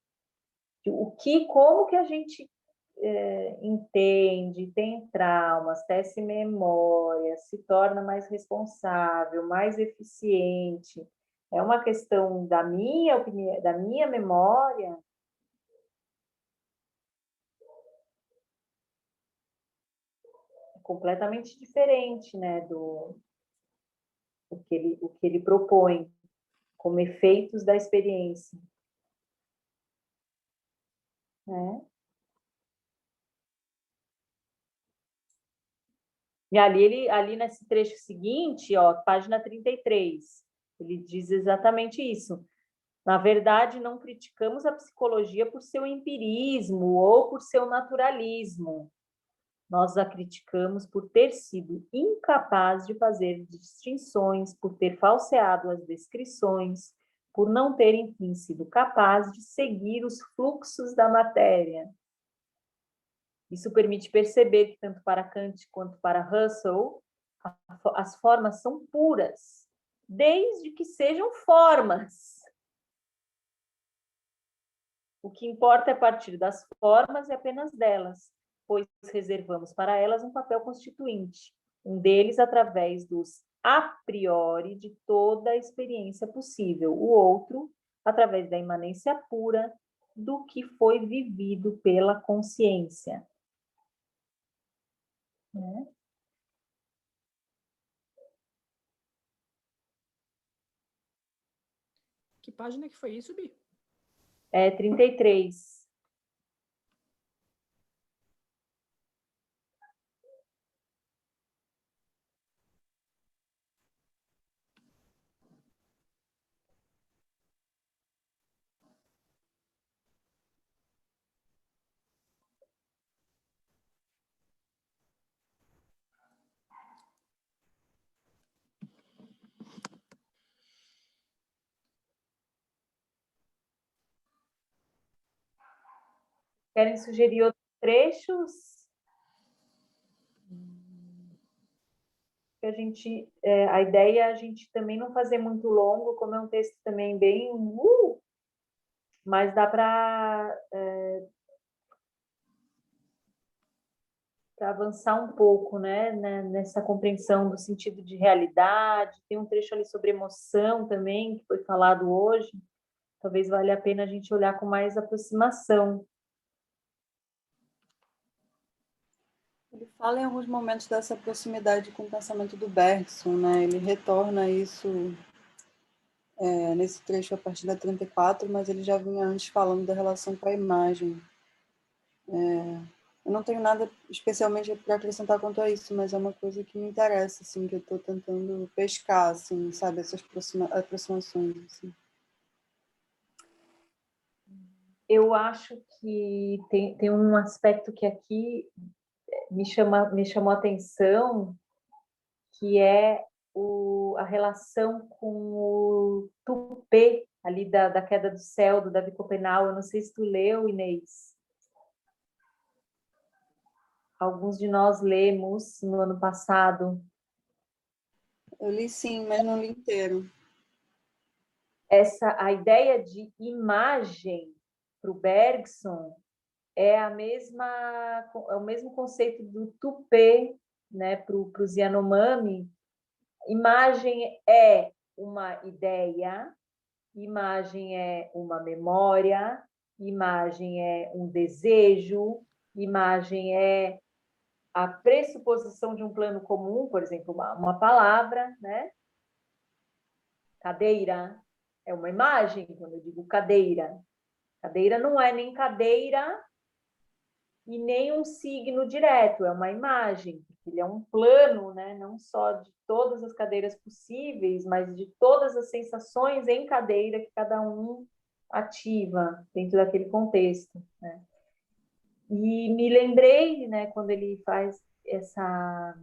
Como que a gente entende, tem traumas, tece memória, se torna mais responsável, mais eficiente. É uma questão da minha opinião, da minha memória. Completamente diferente, né, do o que ele propõe como efeitos da experiência, né? E ali nesse trecho seguinte, ó, página 33, ele diz exatamente isso. Na verdade, não criticamos a psicologia por seu empirismo ou por seu naturalismo. Nós a criticamos por ter sido incapaz de fazer distinções, por ter falseado as descrições, por não ter, enfim, sido capaz de seguir os fluxos da matéria. Isso permite perceber que, tanto para Kant quanto para Husserl, as formas são puras, desde que sejam formas. O que importa é partir das formas e apenas delas, pois reservamos para elas um papel constituinte, um deles através dos a priori de toda a experiência possível, o outro através da imanência pura do que foi vivido pela consciência. Né? Que página que foi isso, Bi? 33. Querem sugerir outros trechos? A ideia é a gente também não fazer muito longo, como é um texto também bem... mas dá para avançar um pouco, né, nessa compreensão do sentido de realidade. Tem um trecho ali sobre emoção também, que foi falado hoje. Talvez valha a pena a gente olhar com mais aproximação. Ele fala em alguns momentos dessa proximidade com o pensamento do Bergson, né? Ele retorna isso nesse trecho a partir da 34, mas ele já vinha antes falando da relação com a imagem. Eu não tenho nada especialmente para acrescentar quanto a isso, mas é uma coisa que me interessa, assim, que eu estou tentando pescar, assim, sabe, essas aproximações. Assim. Eu acho que tem um aspecto que aqui me chamou a atenção, que é a relação com o tupê, ali da Queda do Céu, do Davi Copenau. Eu não sei se tu leu, Inês. Alguns de nós lemos no ano passado. Eu li sim, mas não li inteiro. A ideia de imagem para o Bergson é o mesmo conceito do tupê, né, para os Yanomami. Imagem é uma ideia, imagem é uma memória, imagem é um desejo, imagem é a pressuposição de um plano comum, por exemplo, uma palavra, né? Cadeira é uma imagem, quando eu digo cadeira. Cadeira não é nem cadeira e nem um signo direto, é uma imagem. Ele é um plano, né? Não só de todas as cadeiras possíveis, mas de todas as sensações em cadeira que cada um ativa dentro daquele contexto, né? E me lembrei, né, quando ele faz essa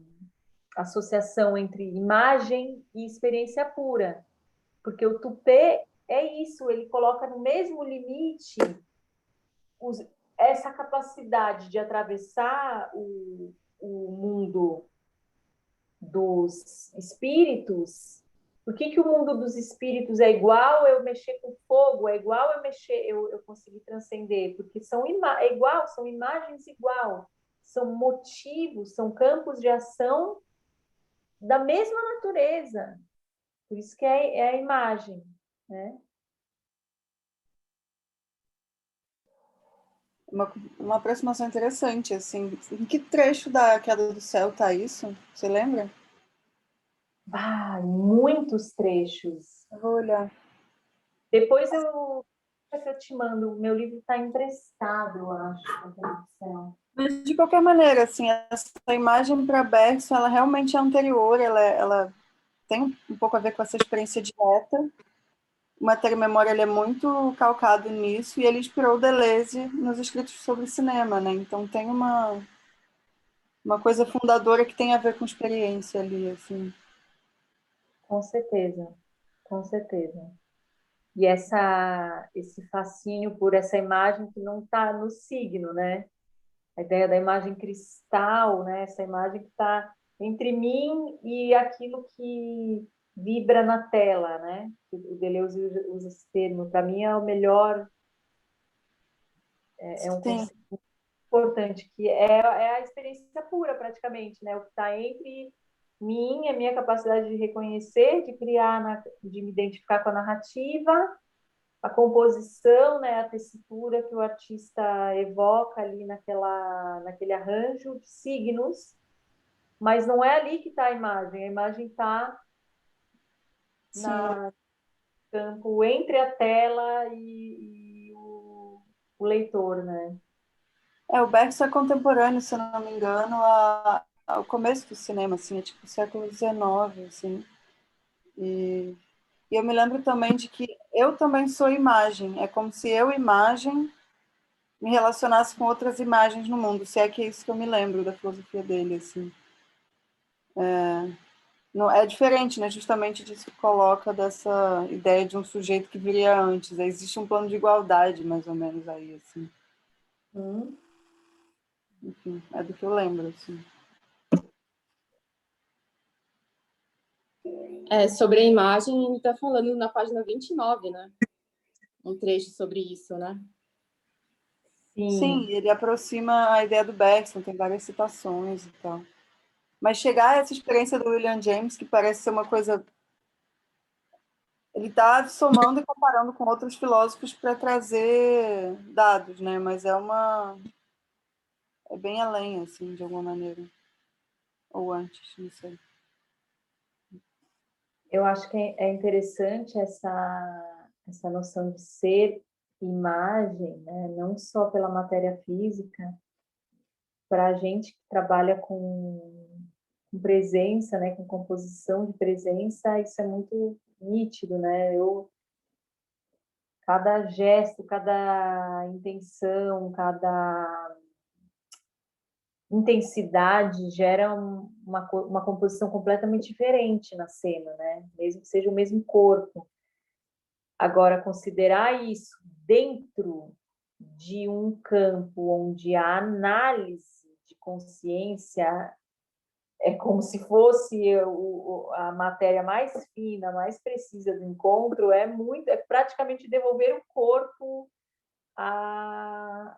associação entre imagem e experiência pura, porque o tupê é isso, ele coloca no mesmo limite essa capacidade de atravessar o mundo dos espíritos. Por que o mundo dos espíritos é igual eu mexer com fogo, é igual eu conseguir transcender? Porque é igual, são imagens igual, são motivos, são campos de ação da mesma natureza. Por isso que é a imagem, né? Uma aproximação interessante, assim. Em que trecho da Queda do Céu tá isso? Você lembra? Muitos trechos. Eu vou olhar. Depois eu te mando. O meu livro está emprestado, eu acho. Mas, de qualquer maneira, assim, essa imagem para Bergson, ela realmente é anterior, ela tem um pouco a ver com essa experiência direta. O Matéria e Memória ele é muito calcado nisso, e ele inspirou o Deleuze nos escritos sobre cinema, né? Então tem uma coisa fundadora que tem a ver com experiência ali, assim. Com certeza, com certeza. E esse fascínio por essa imagem que não está no signo, né? A ideia da imagem cristal, né? Essa imagem que está entre mim e aquilo que vibra na tela, né? O Deleuze usa esse termo. Para mim é o melhor, é um Sim. conceito importante, que é a experiência pura, praticamente, né? O que está entre mim, a minha capacidade de reconhecer, de criar, de me identificar com a narrativa, a composição, né, a tessitura que o artista evoca ali naquele arranjo de signos, mas não é ali que está a imagem está no campo entre a tela e o leitor, né? O Bergson é contemporâneo, se eu não me engano, ao começo do cinema, assim, é tipo século XIX, assim. E eu me lembro também de que eu também sou imagem. É como se eu, imagem, me relacionasse com outras imagens no mundo, se é que é isso que eu me lembro da filosofia dele, assim. É diferente, né? Justamente disso que coloca dessa ideia de um sujeito que viria antes. Existe um plano de igualdade, mais ou menos, aí, assim. Enfim, é do que eu lembro, assim. Sobre a imagem, ele está falando na página 29, né? Um trecho sobre isso, né? Sim, ele aproxima a ideia do Bergson, tem várias citações e tal. Mas chegar a essa experiência do William James, que parece ser uma coisa... Ele está somando e comparando com outros filósofos para trazer dados, né? Mas é bem além, assim, de alguma maneira. Ou antes, não sei. Eu acho que é interessante essa noção de ser imagem, né? Não só pela matéria física, para a gente que trabalha com presença, né? Com composição de presença, isso é muito nítido, né? Cada gesto, cada intenção, cada intensidade gera uma composição completamente diferente na cena, né? Mesmo que seja o mesmo corpo. Agora, considerar isso dentro de um campo onde a análise de consciência é como se fosse a matéria mais fina, mais precisa do encontro, é praticamente devolver o corpo a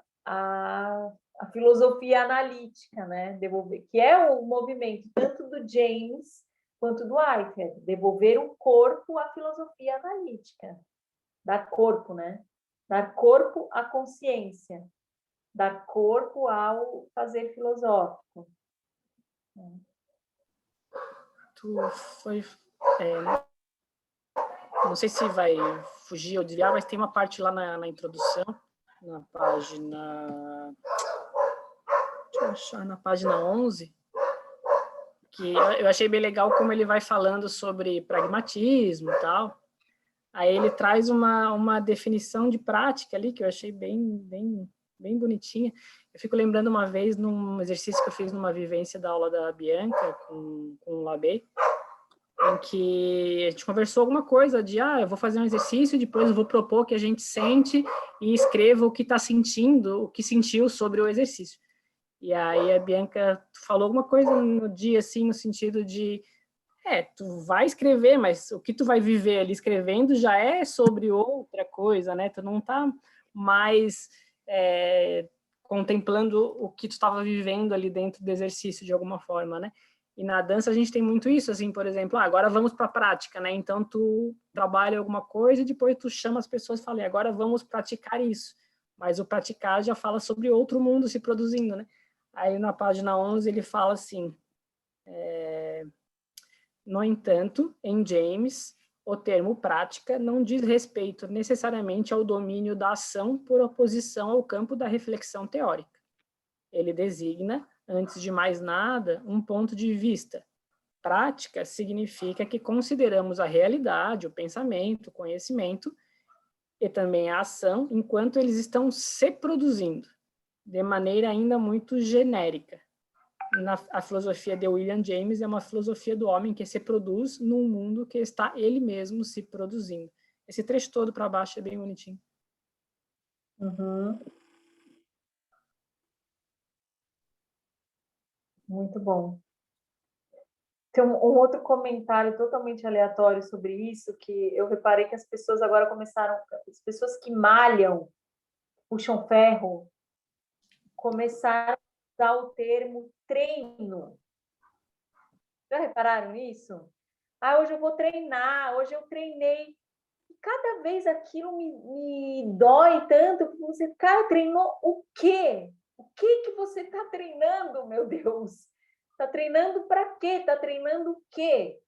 filosofia analítica, né? Devolver, que é o movimento tanto do James quanto do Whitehead, devolver o corpo à filosofia analítica, dar corpo, né? Dar corpo à consciência, dar corpo ao fazer filosófico. Tu foi, não sei se vai fugir ou desviar, mas tem uma parte lá na introdução, na página, deixa eu achar, na página 11, que eu achei bem legal como ele vai falando sobre pragmatismo e tal. Aí ele traz uma definição de prática ali, que eu achei bem bonitinha. Eu fico lembrando uma vez, num exercício que eu fiz numa vivência da aula da Bianca, com o Labé, em que a gente conversou alguma coisa de, eu vou fazer um exercício, depois eu vou propor que a gente sente e escreva o que está sentindo, o que sentiu sobre o exercício. E aí a Bianca falou alguma coisa no dia, assim, no sentido de, tu vai escrever, mas o que tu vai viver ali escrevendo já é sobre outra coisa, né? Tu não está mais contemplando o que tu estava vivendo ali dentro do exercício de alguma forma, né? E na dança a gente tem muito isso, assim, por exemplo, agora vamos para a prática, né? Então tu trabalha alguma coisa e depois tu chama as pessoas e fala, agora vamos praticar isso. Mas o praticar já fala sobre outro mundo se produzindo, né? Aí na página 11 ele fala assim, no entanto, em James, o termo prática não diz respeito necessariamente ao domínio da ação por oposição ao campo da reflexão teórica. Ele designa, antes de mais nada, um ponto de vista. Prática significa que consideramos a realidade, o pensamento, o conhecimento e também a ação enquanto eles estão se produzindo, de maneira ainda muito genérica. A filosofia de William James é uma filosofia do homem que se produz num mundo que está ele mesmo se produzindo. Esse trecho todo para baixo é bem bonitinho. Uhum. Muito bom. Tem um outro comentário totalmente aleatório sobre isso, que eu reparei que as pessoas agora começaram, as pessoas que malham, puxam ferro, começaram a usar o termo treino. Já repararam nisso? Hoje eu vou treinar, hoje eu treinei. E cada vez aquilo me dói tanto, porque você, cara, treinou o quê? O que você está treinando, meu Deus? Está treinando para quê? Está treinando o quê?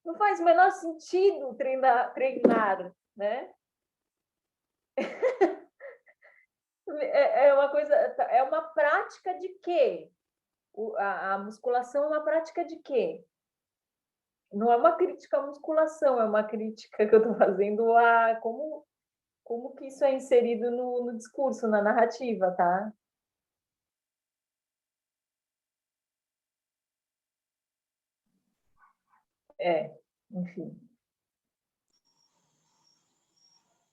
Não faz o menor sentido treinar, né? É uma coisa, é uma prática de quê? A musculação é uma prática de quê? Não é uma crítica à musculação, é uma crítica que eu estou fazendo a como que isso é inserido no discurso, na narrativa, tá? Enfim.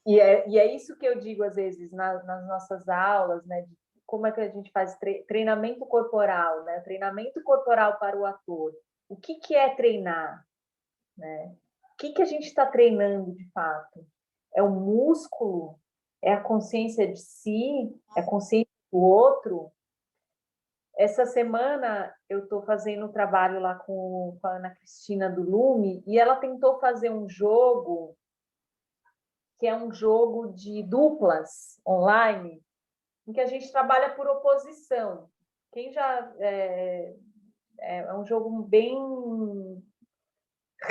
E é isso que eu digo, às vezes, nas nossas aulas, né? De como é que a gente faz treinamento corporal, né? Treinamento corporal para o ator. O que é treinar? Né? O que a gente está treinando, de fato? É o músculo? É a consciência de si? É a consciência do outro? Essa semana eu estou fazendo um trabalho lá com a Ana Cristina do Lume e ela tentou fazer um jogo que é um jogo de duplas online, em que a gente trabalha por oposição. Quem já é um jogo bem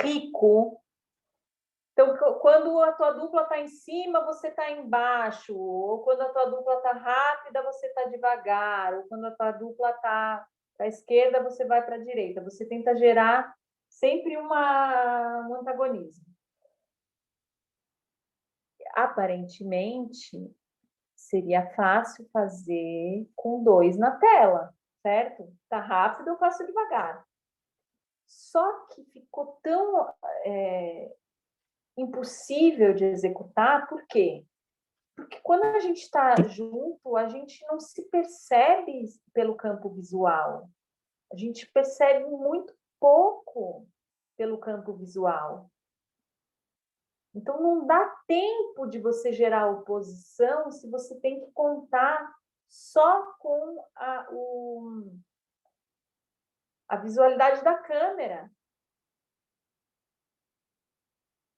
rico Então, quando a tua dupla está em cima, você está embaixo, ou quando a tua dupla está rápida, você está devagar, ou quando a tua dupla está à esquerda, você vai para a direita. Você tenta gerar sempre um antagonismo. Aparentemente, seria fácil fazer com 2 na tela, certo? Tá rápido, eu faço devagar. Só que ficou tão impossível de executar, por quê? Porque quando a gente está junto, a gente não se percebe pelo campo visual. A gente percebe muito pouco pelo campo visual. Então, não dá tempo de você gerar oposição se você tem que contar só com a visualidade da câmera.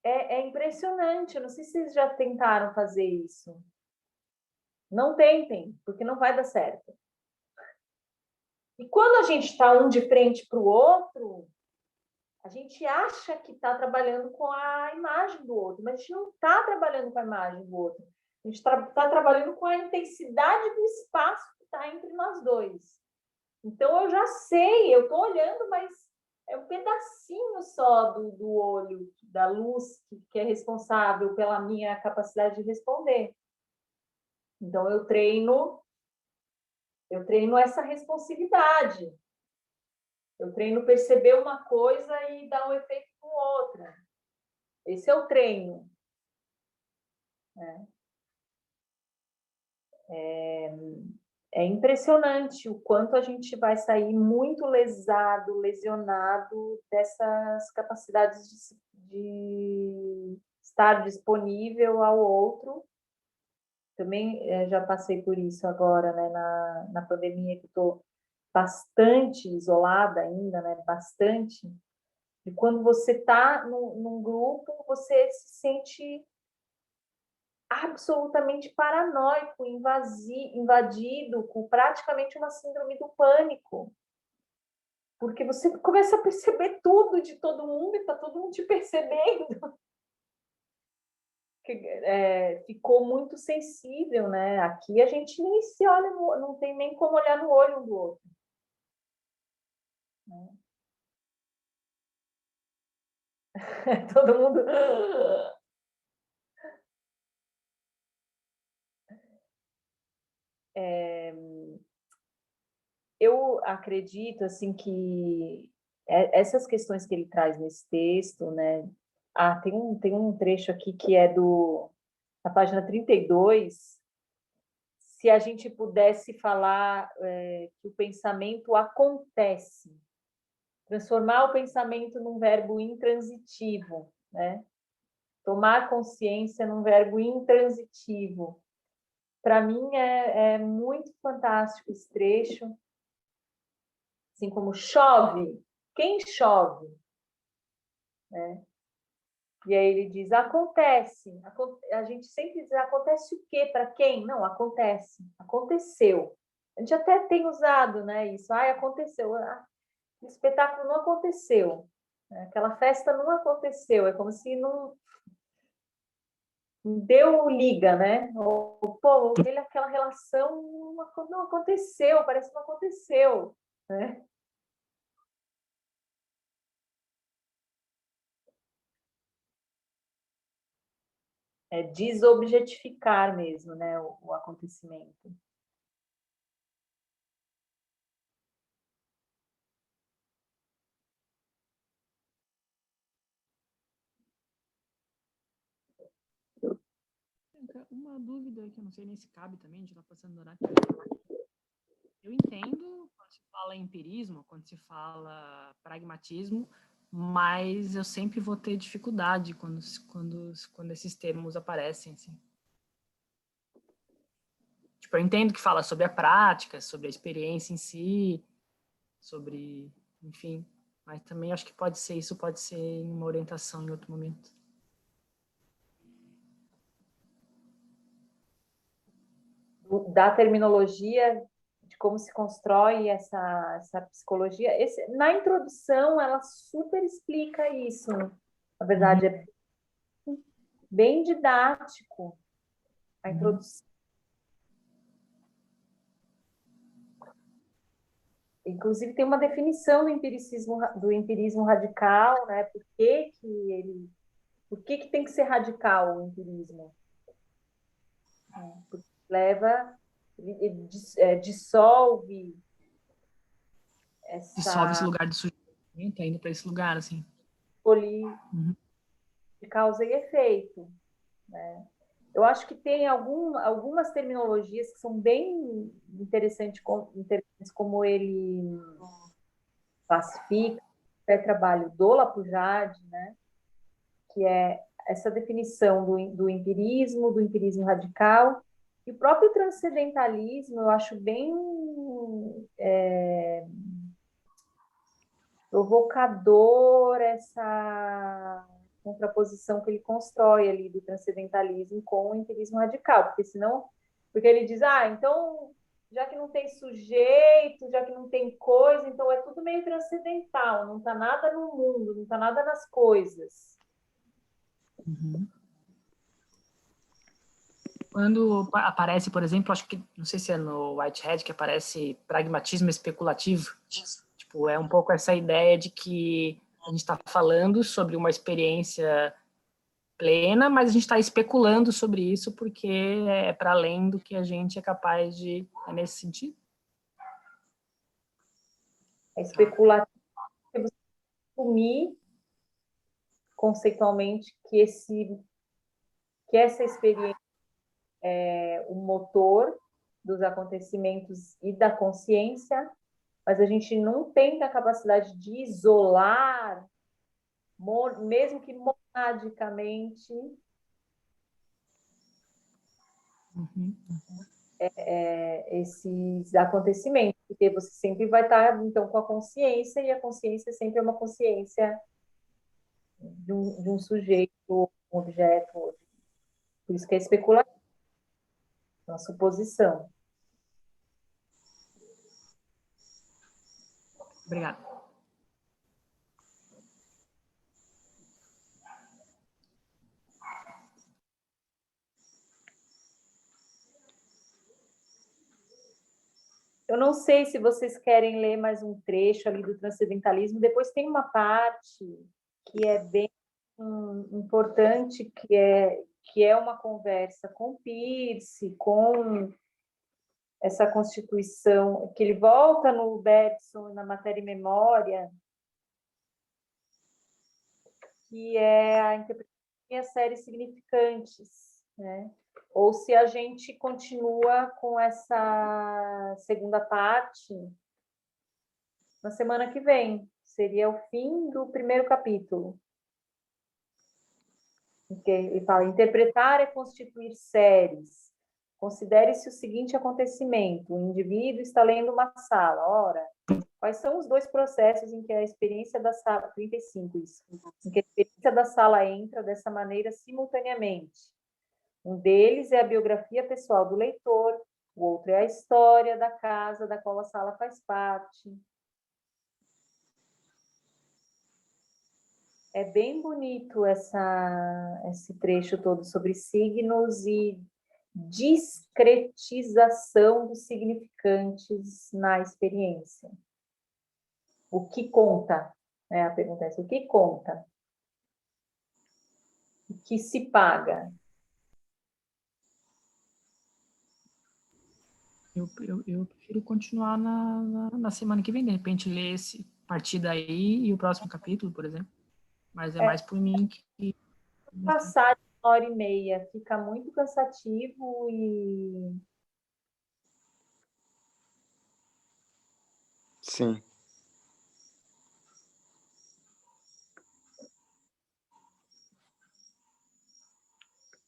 É impressionante. Eu não sei se vocês já tentaram fazer isso. Não tentem, porque não vai dar certo. E quando a gente está um de frente para o outro, a gente acha que está trabalhando com a imagem do outro, mas a gente não está trabalhando com a imagem do outro. A gente está trabalhando com a intensidade do espaço que está entre nós dois. Então, eu já sei, eu estou olhando, mas é um pedacinho só do olho, da luz, que é responsável pela minha capacidade de responder. Então, eu treino essa responsividade. Eu treino perceber uma coisa e dar um efeito com outra. Esse é o treino. É impressionante o quanto a gente vai sair muito lesado, lesionado dessas capacidades de estar disponível ao outro. Também já passei por isso agora, né, na pandemia, que estou bastante isolada ainda, né, bastante. E quando você está num grupo, você se sente absolutamente paranoico, invadido, com praticamente uma síndrome do pânico. Porque você começa a perceber tudo de todo mundo e está todo mundo te percebendo. Ficou muito sensível, né? Aqui a gente nem se olha, não tem nem como olhar no olho um do outro. Todo mundo... Eu acredito assim que essas questões que ele traz nesse texto, né? Tem um trecho aqui que é da página 32. Se a gente pudesse falar que o pensamento acontece, transformar o pensamento num verbo intransitivo, né? Tomar consciência num verbo intransitivo. Para mim é muito fantástico esse trecho. Assim como chove, quem chove? Né? E aí ele diz, acontece. A gente sempre diz, acontece o quê? Para quem? Não, acontece. Aconteceu. A gente até tem usado, né, isso. Aconteceu. O espetáculo não aconteceu. Aquela festa não aconteceu. É como se não deu liga, né? Ou, pô, aquela relação não aconteceu, parece que não aconteceu. Né? É desobjetificar mesmo, né, o acontecimento. Uma dúvida que eu não sei nem se cabe também, de estar passando no horário. Eu entendo quando se fala empirismo, quando se fala pragmatismo, mas eu sempre vou ter dificuldade quando esses termos aparecem, assim. Tipo, eu entendo que fala sobre a prática, sobre a experiência em si, sobre, enfim, mas também acho que pode ser em uma orientação em outro momento. Da terminologia, de como se constrói essa psicologia. Na introdução, ela super explica isso. Na verdade, bem didático a introdução. Inclusive tem uma definição do empirismo radical, né? Por que tem que ser radical o empirismo? Porque dissolve Dissolve esse lugar de sujeito, tá indo para esse lugar, assim. De causa e efeito, né? Eu acho que tem algumas terminologias que são bem interessantes, como ele classifica o trabalho do Lapujade, né? Que é essa definição do empirismo radical, e o próprio transcendentalismo, eu acho bem provocador essa contraposição que ele constrói ali do transcendentalismo com o empirismo radical, porque ele diz, então, já que não tem sujeito, já que não tem coisa, então é tudo meio transcendental, não está nada no mundo, não está nada nas coisas. Quando aparece, por exemplo, acho que, não sei se é no Whitehead, que aparece pragmatismo especulativo, tipo, é um pouco essa ideia de que a gente está falando sobre uma experiência plena, mas a gente está especulando sobre isso porque é para além do que a gente é capaz de... É nesse sentido? É especulativo você assumir conceitualmente que essa experiência é o motor dos acontecimentos e da consciência, mas a gente não tem a capacidade de isolar, mesmo que monadicamente, esses acontecimentos, porque você sempre vai estar, então, com a consciência, e a consciência sempre é uma consciência de um sujeito, um objeto, por isso que é especulativo, uma suposição. Obrigada. Eu não sei se vocês querem ler mais um trecho ali do transcendentalismo. Depois tem uma parte que é bem importante, que é uma conversa com Peirce, com essa constituição, que ele volta no Bergson, na Matéria e Memória, que é a interpretação das séries significantes, né? Ou se a gente continua com essa segunda parte na semana que vem. Seria o fim do primeiro capítulo. Ele fala, interpretar é constituir séries. Considere-se o seguinte acontecimento. O indivíduo está lendo uma sala. Ora, quais são os dois processos em que a experiência da sala... 35, isso. Em que a experiência da sala entra dessa maneira simultaneamente. Um deles é a biografia pessoal do leitor, o outro é a história da casa da qual a sala faz parte. É bem bonito esse trecho todo sobre signos e discretização dos significantes na experiência. O que conta? A pergunta é essa, o que conta? O que se paga? Eu prefiro continuar na semana que vem, de repente ler esse partir daí e o próximo capítulo, por exemplo. Mas é mais por mim que... Passar de 1h30 fica muito cansativo e... Sim.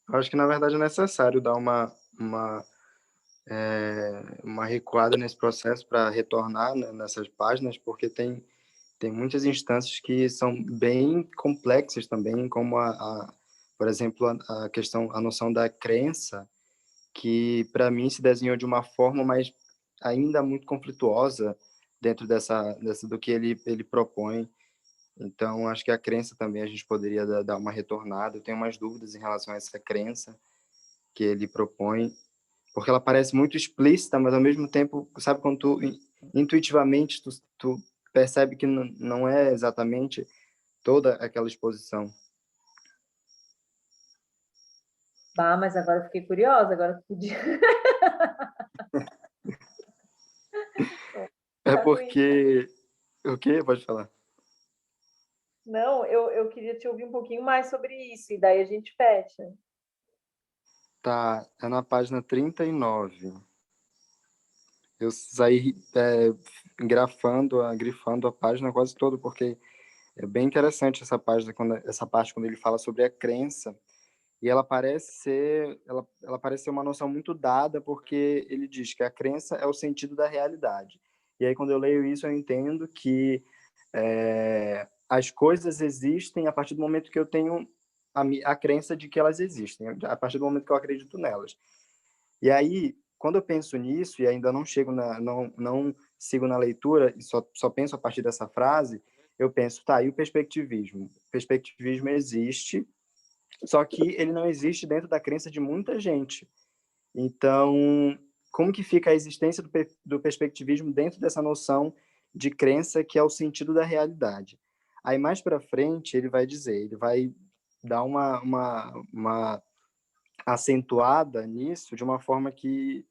Eu acho que, na verdade, é necessário dar uma recuada nesse processo para retornar, né, nessas páginas, porque tem muitas instâncias que são bem complexas também, como por exemplo, a noção da crença, que para mim se desenhou de uma forma, mas ainda muito conflituosa dentro dessa do que ele propõe. Então, acho que a crença também a gente poderia dar uma retornada. Eu tenho umas dúvidas em relação a essa crença que ele propõe, porque ela parece muito explícita, mas ao mesmo tempo, sabe, quando tu intuitivamente tu percebe que não é exatamente toda aquela exposição. Bah, mas agora eu fiquei curiosa, agora eu podia. É porque... O quê? Pode falar. Não, eu queria te ouvir um pouquinho mais sobre isso, e daí a gente fecha. Tá, é na página 39. Eu saí grifando a página quase toda, porque é bem interessante essa página, essa parte quando ele fala sobre a crença. E ela parece ser uma noção muito dada, porque ele diz que a crença é o sentido da realidade. E aí, quando eu leio isso, eu entendo que as coisas existem a partir do momento que eu tenho a crença de que elas existem, a partir do momento que eu acredito nelas. E aí, quando eu penso nisso, e ainda não chego não sigo na leitura, e só penso a partir dessa frase, eu penso, tá, e o perspectivismo? O perspectivismo existe, só que ele não existe dentro da crença de muita gente. Então, como que fica a existência do perspectivismo dentro dessa noção de crença que é o sentido da realidade? Aí, mais para frente, ele vai dar uma acentuada nisso de uma forma que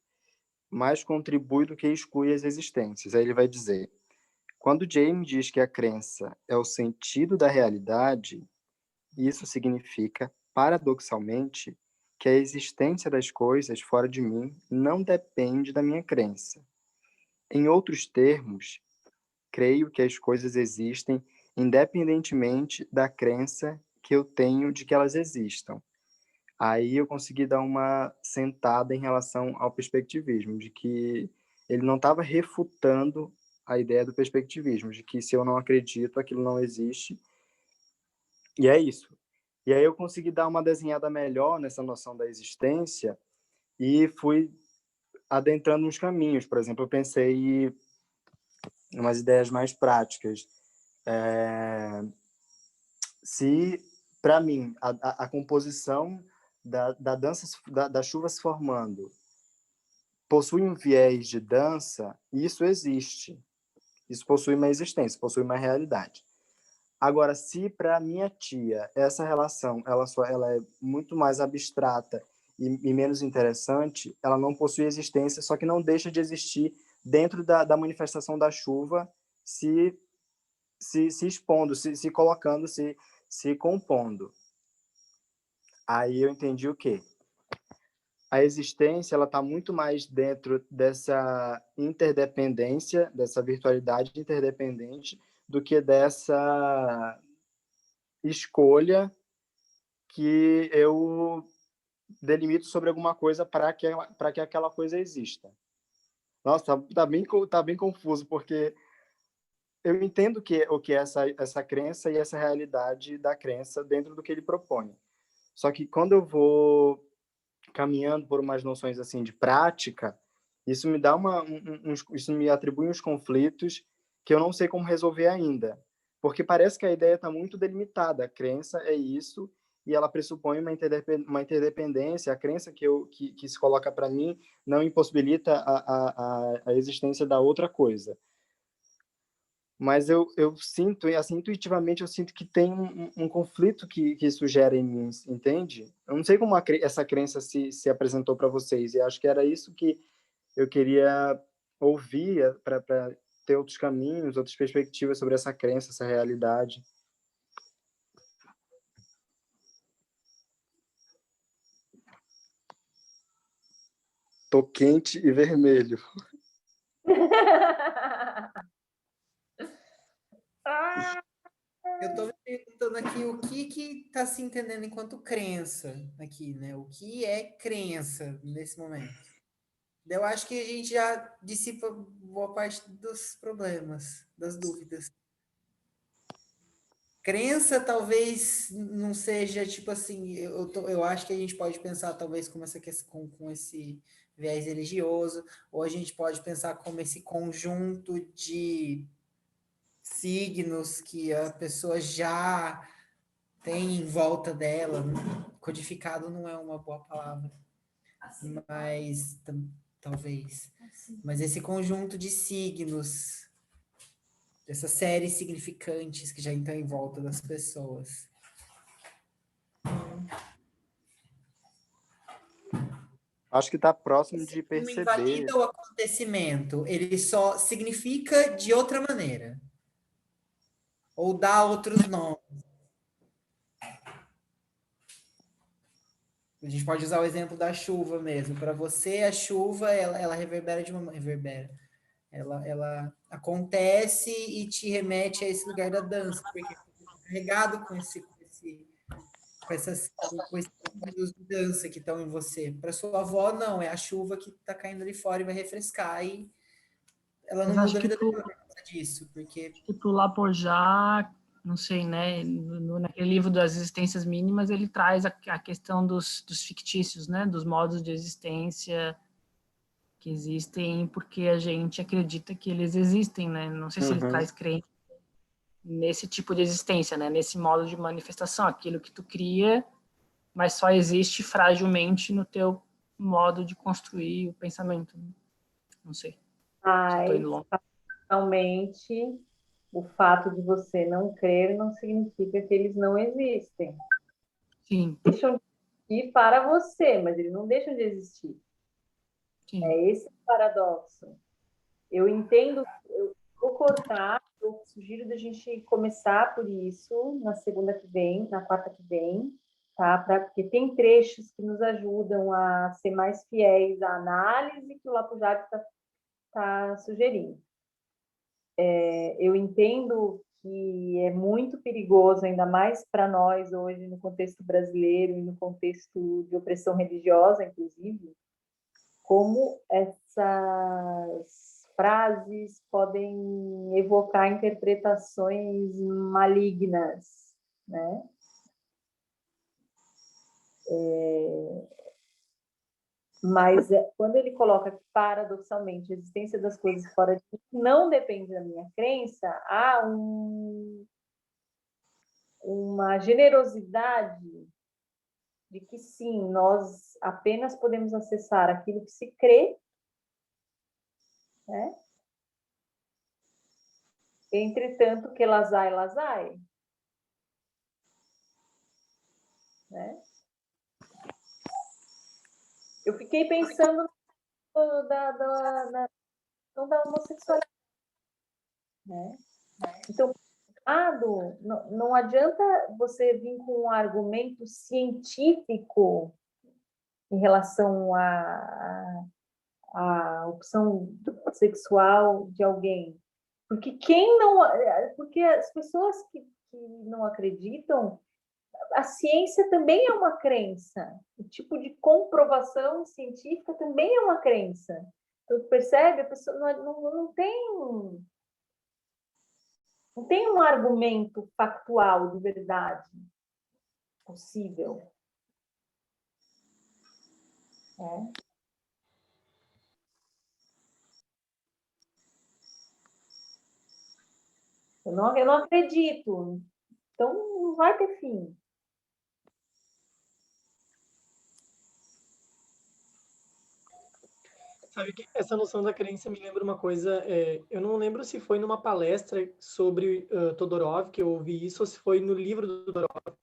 mais contribui do que exclui as existências. Aí ele vai dizer: quando James diz que a crença é o sentido da realidade, isso significa, paradoxalmente, que a existência das coisas fora de mim não depende da minha crença. Em outros termos, creio que as coisas existem independentemente da crença que eu tenho de que elas existam. Aí eu consegui dar uma sentada em relação ao perspectivismo, de que ele não estava refutando a ideia do perspectivismo, de que se eu não acredito, aquilo não existe. E é isso. E aí eu consegui dar uma desenhada melhor nessa noção da existência e fui adentrando nos caminhos. Por exemplo, eu pensei em umas ideias mais práticas. Se, para mim, a composição da dança, da chuva se formando, possui um viés de dança, isso existe. Isso possui uma existência, possui uma realidade. Agora, se para minha tia essa relação ela é muito mais abstrata e menos interessante, ela não possui existência, só que não deixa de existir dentro da manifestação da chuva, se expondo, se colocando, se compondo. Aí eu entendi o quê? A existência ela está muito mais dentro dessa interdependência, dessa virtualidade interdependente, do que dessa escolha que eu delimito sobre alguma coisa para que aquela coisa exista. Nossa, tá bem confuso, porque eu entendo o que é essa crença e essa realidade da crença dentro do que ele propõe. Só que quando eu vou caminhando por umas noções assim de prática, isso me dá isso me atribui uns conflitos que eu não sei como resolver ainda, porque parece que a ideia está muito delimitada. A crença é isso e ela pressupõe uma interdependência. A crença que se coloca para mim não impossibilita a existência da outra coisa. Mas eu sinto, assim, intuitivamente, eu sinto que tem um conflito que isso gera em mim, entende? Eu não sei como essa crença se apresentou para vocês, e acho que era isso que eu queria ouvir para ter outros caminhos, outras perspectivas sobre essa crença, essa realidade. Tô quente e vermelho. Eu estou me perguntando aqui o que está se entendendo enquanto crença aqui, né? O que é crença nesse momento? Eu acho que a gente já dissipa boa parte dos problemas, das dúvidas. Crença talvez não seja tipo assim, eu acho que a gente pode pensar talvez como essa questão, com esse viés religioso, ou a gente pode pensar como esse conjunto de signos que a pessoa já tem em volta dela. Codificado não é uma boa palavra, mas talvez. Mas esse conjunto de signos, dessas séries significantes que já estão em volta das pessoas. Acho que está próximo Esse de não perceber. invalida o acontecimento, ele só significa de outra maneira. Ou dá outros nomes. A gente pode usar o exemplo da chuva mesmo. Para você, a chuva, ela reverbera de uma... Reverbera. Ela acontece e te remete a esse lugar da dança, porque você está carregado com esses símbolos de dança que estão em você. Para sua avó, não, é a chuva que está caindo ali fora e vai refrescar, e ela não Mas acho muda a que vida dela por causa disso, porque... pro Lapojá, não sei, né? Naquele livro das existências mínimas, ele traz a questão dos fictícios, né? Dos modos de existência que existem porque a gente acredita que eles existem, né? Não sei se ele traz crença nesse tipo de existência, né? Nesse modo de manifestação, aquilo que tu cria, mas só existe fragilmente no teu modo de construir o pensamento. Né? Não sei. Mas, realmente, o fato de você não crer não significa que eles não existem. Sim. Deixam de existir para você, mas eles não deixam de existir. Sim. É esse o paradoxo. Eu entendo, eu vou cortar, eu sugiro da gente começar por isso na segunda que vem, na quarta que vem, tá? Porque tem trechos que nos ajudam a ser mais fiéis à análise que o Lapujati está sugerindo. Eu entendo que é muito perigoso, ainda mais para nós hoje, no contexto brasileiro e no contexto de opressão religiosa, inclusive, como essas frases podem evocar interpretações malignas, né? Mas quando ele coloca que, paradoxalmente, a existência das coisas fora de mim não depende da minha crença, há uma generosidade de que, sim, nós apenas podemos acessar aquilo que se crê, né? Entretanto, que lazai, lazai. Né? Eu fiquei pensando da homossexualidade. Né? Então, não adianta você vir com um argumento científico em relação à opção sexual de alguém. Porque porque as pessoas que não acreditam, a ciência também é uma crença. O tipo de comprovação científica também é uma crença. Então, percebe? A pessoa não tem um argumento factual de verdade possível. Eu não acredito. Então, não vai ter fim. Sabe que essa noção da crença me lembra uma coisa, eu não lembro se foi numa palestra sobre Todorov que eu ouvi isso, ou se foi no livro do Todorov,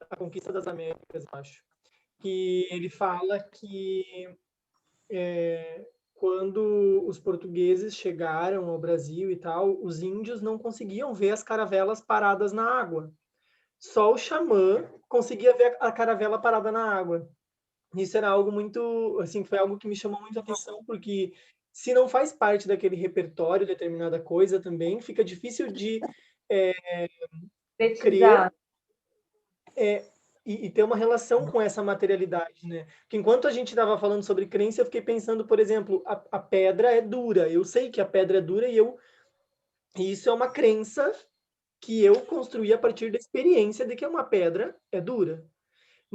A Conquista das Américas, acho, que ele fala que quando os portugueses chegaram ao Brasil e tal, os índios não conseguiam ver as caravelas paradas na água. Só o xamã conseguia ver a caravela parada na água. Isso era algo muito, assim, foi algo que me chamou muito a atenção, porque se não faz parte daquele repertório determinada coisa também, fica difícil de crer e ter uma relação com essa materialidade, né? Porque enquanto a gente estava falando sobre crença, eu fiquei pensando, por exemplo, a pedra é dura. Eu sei que a pedra é dura e isso é uma crença que eu construí a partir da experiência de que uma pedra é dura.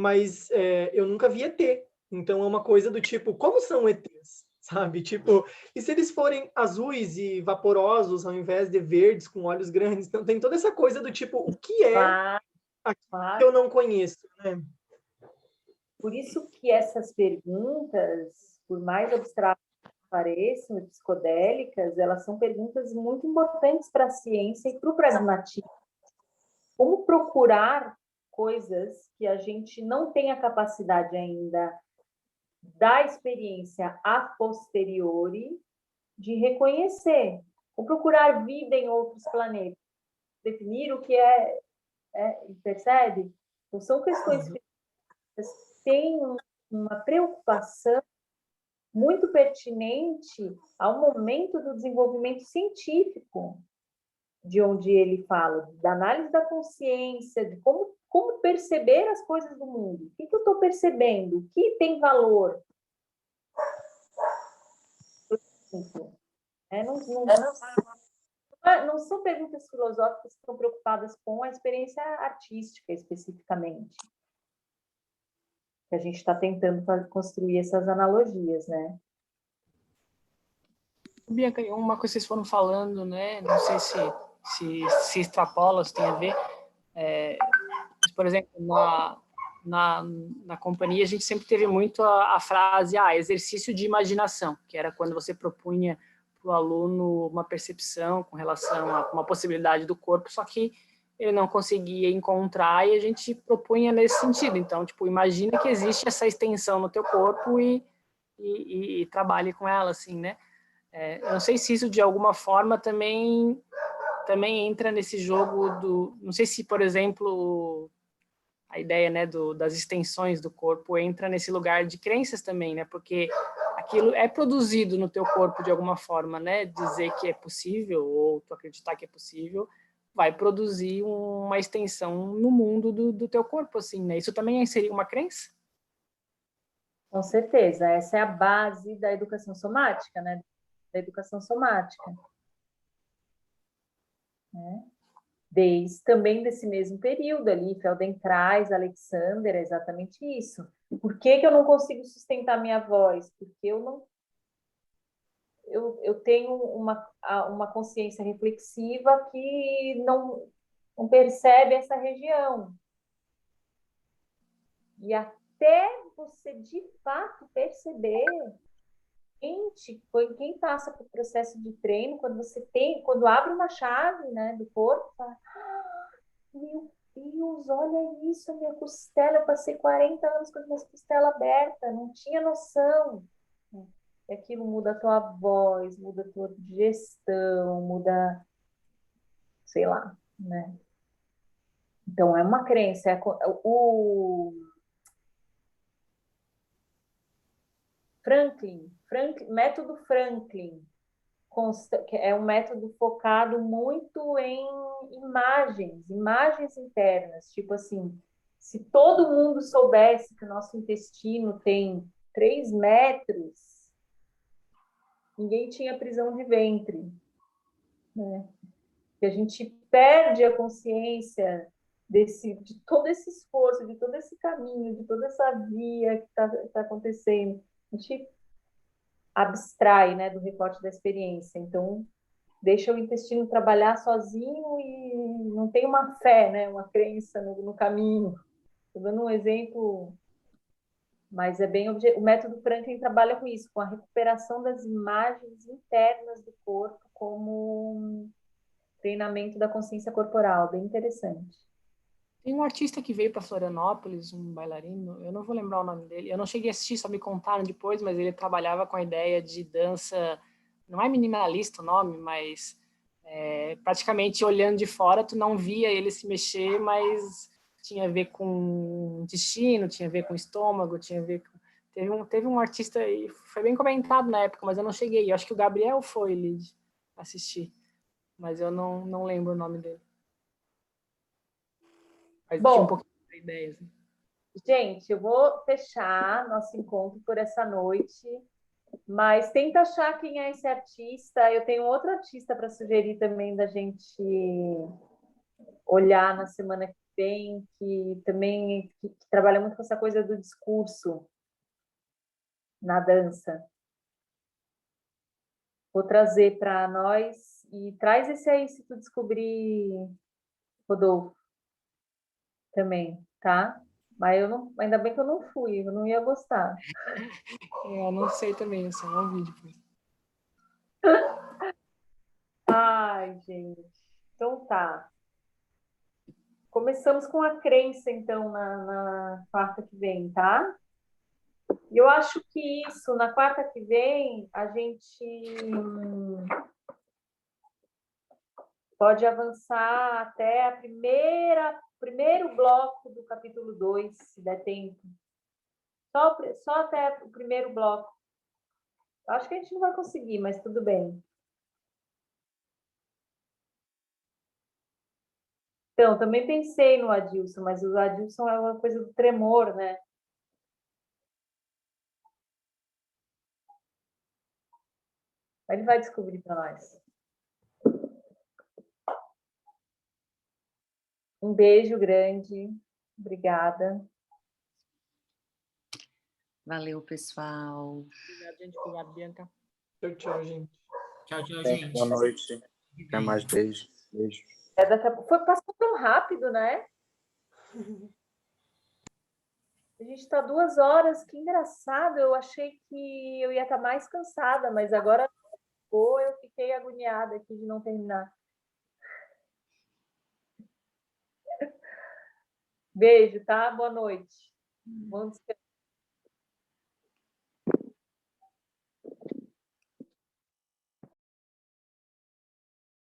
Mas eu nunca vi ET. Então é uma coisa do tipo, como são ETs? sabe? Tipo, e se eles forem azuis e vaporosos ao invés de verdes com olhos grandes? Então tem toda essa coisa do tipo, o que é Claro, aquilo que claro. eu não conheço, né? Por isso que essas perguntas, por mais abstratas que pareçam, e psicodélicas, elas são perguntas muito importantes para a ciência e para o pragmatismo. Como procurar coisas que a gente não tem a capacidade ainda da experiência a posteriori de reconhecer. Ou procurar vida em outros planetas. Definir o que percebe? Então, são questões que têm uma preocupação muito pertinente ao momento do desenvolvimento científico, de onde ele fala, da análise da consciência, de como perceber as coisas do mundo. O que eu estou percebendo? O que tem valor? Não são perguntas filosóficas que estão preocupadas com a experiência artística, especificamente. Que a gente está tentando construir essas analogias, né? Bianca, uma coisa que vocês foram falando, né? Não sei se extrapola, se tem a ver. Mas, por exemplo, na companhia, a gente sempre teve muito a frase exercício de imaginação, que era quando você propunha para o aluno uma percepção com relação a uma possibilidade do corpo, só que ele não conseguia encontrar e a gente propunha nesse sentido. Então, tipo, imagina que existe essa extensão no teu corpo e trabalhe com ela, assim, né? Eu não sei se isso, de alguma forma, também entra nesse jogo do... Não sei se, por exemplo, a ideia, né, das extensões do corpo entra nesse lugar de crenças também, né? Porque aquilo é produzido no teu corpo de alguma forma, né? Dizer que é possível ou tu acreditar que é possível vai produzir uma extensão no mundo do teu corpo, assim, né? Isso também seria uma crença? Com certeza. Essa é a base da educação somática, né? Da educação somática. Né? Desde também desse mesmo período ali, Feldenkrais, Alexander, é exatamente isso. Por que eu não consigo sustentar minha voz? Porque eu tenho uma consciência reflexiva que não percebe essa região. E até você, de fato, perceber, quem passa por processo de treino, quando abre uma chave, né, do corpo, fala, meu Deus, olha isso, a minha costela, eu passei 40 anos com a minha costela aberta, não tinha noção. E aquilo muda a tua voz, muda a tua digestão, muda, sei lá, né? Então, é uma crença. O método Franklin, que é um método focado muito em imagens internas. Tipo assim, se todo mundo soubesse que o nosso intestino tem 3 metros, ninguém tinha prisão de ventre, né? Que a gente perde a consciência de todo esse esforço, de todo esse caminho, de toda essa via que está acontecendo. A gente abstrai, né, do recorte da experiência. Então, deixa o intestino trabalhar sozinho e não tem uma fé, né, uma crença no caminho. Estou dando um exemplo, mas o método Franklin trabalha com isso, com a recuperação das imagens internas do corpo como treinamento da consciência corporal, bem interessante. Tem um artista que veio para Florianópolis, um bailarino, eu não vou lembrar o nome dele, eu não cheguei a assistir, só me contaram depois, mas ele trabalhava com a ideia de dança, não é minimalista o nome, mas praticamente olhando de fora, tu não via ele se mexer, mas tinha a ver com intestino, tinha a ver com estômago, tinha a ver com... Teve um artista, e foi bem comentado na época, mas eu não cheguei, eu acho que o Gabriel foi ele assistir, mas eu não lembro o nome dele. Mas tinha um pouquinho de ideia, assim. Gente, eu vou fechar nosso encontro por essa noite, mas tenta achar quem é esse artista. Eu tenho outro artista para sugerir também da gente olhar na semana que vem, que também que trabalha muito com essa coisa do discurso na dança. Vou trazer para nós e traz esse aí se tu descobrir, Rodolfo, também, tá? Mas eu não, ainda bem que eu não fui, eu não ia gostar. Eu não sei também, eu só ouvi depois. Ai, gente. Então tá. Começamos com a crença, então, na quarta que vem, tá? E eu acho que isso, na quarta que vem, a gente pode avançar até primeiro bloco do capítulo 2, se der tempo. Só até o primeiro bloco. Eu acho que a gente não vai conseguir, mas tudo bem. Então, também pensei no Adilson, mas o Adilson é uma coisa do tremor, né? Ele vai descobrir para nós. Um beijo grande. Obrigada. Valeu, pessoal. Obrigado, gente. Obrigado, Bianca. Tchau, tchau, gente. Tchau, tchau, Gente, gente. boa noite. Até mais. Beijo. Beijo. Passou tão rápido, né? A gente está 2 horas, que engraçado. Eu achei que eu ia estar mais cansada, mas agora eu fiquei agoniada aqui de não terminar. Beijo, tá? Boa noite. Bom descanso.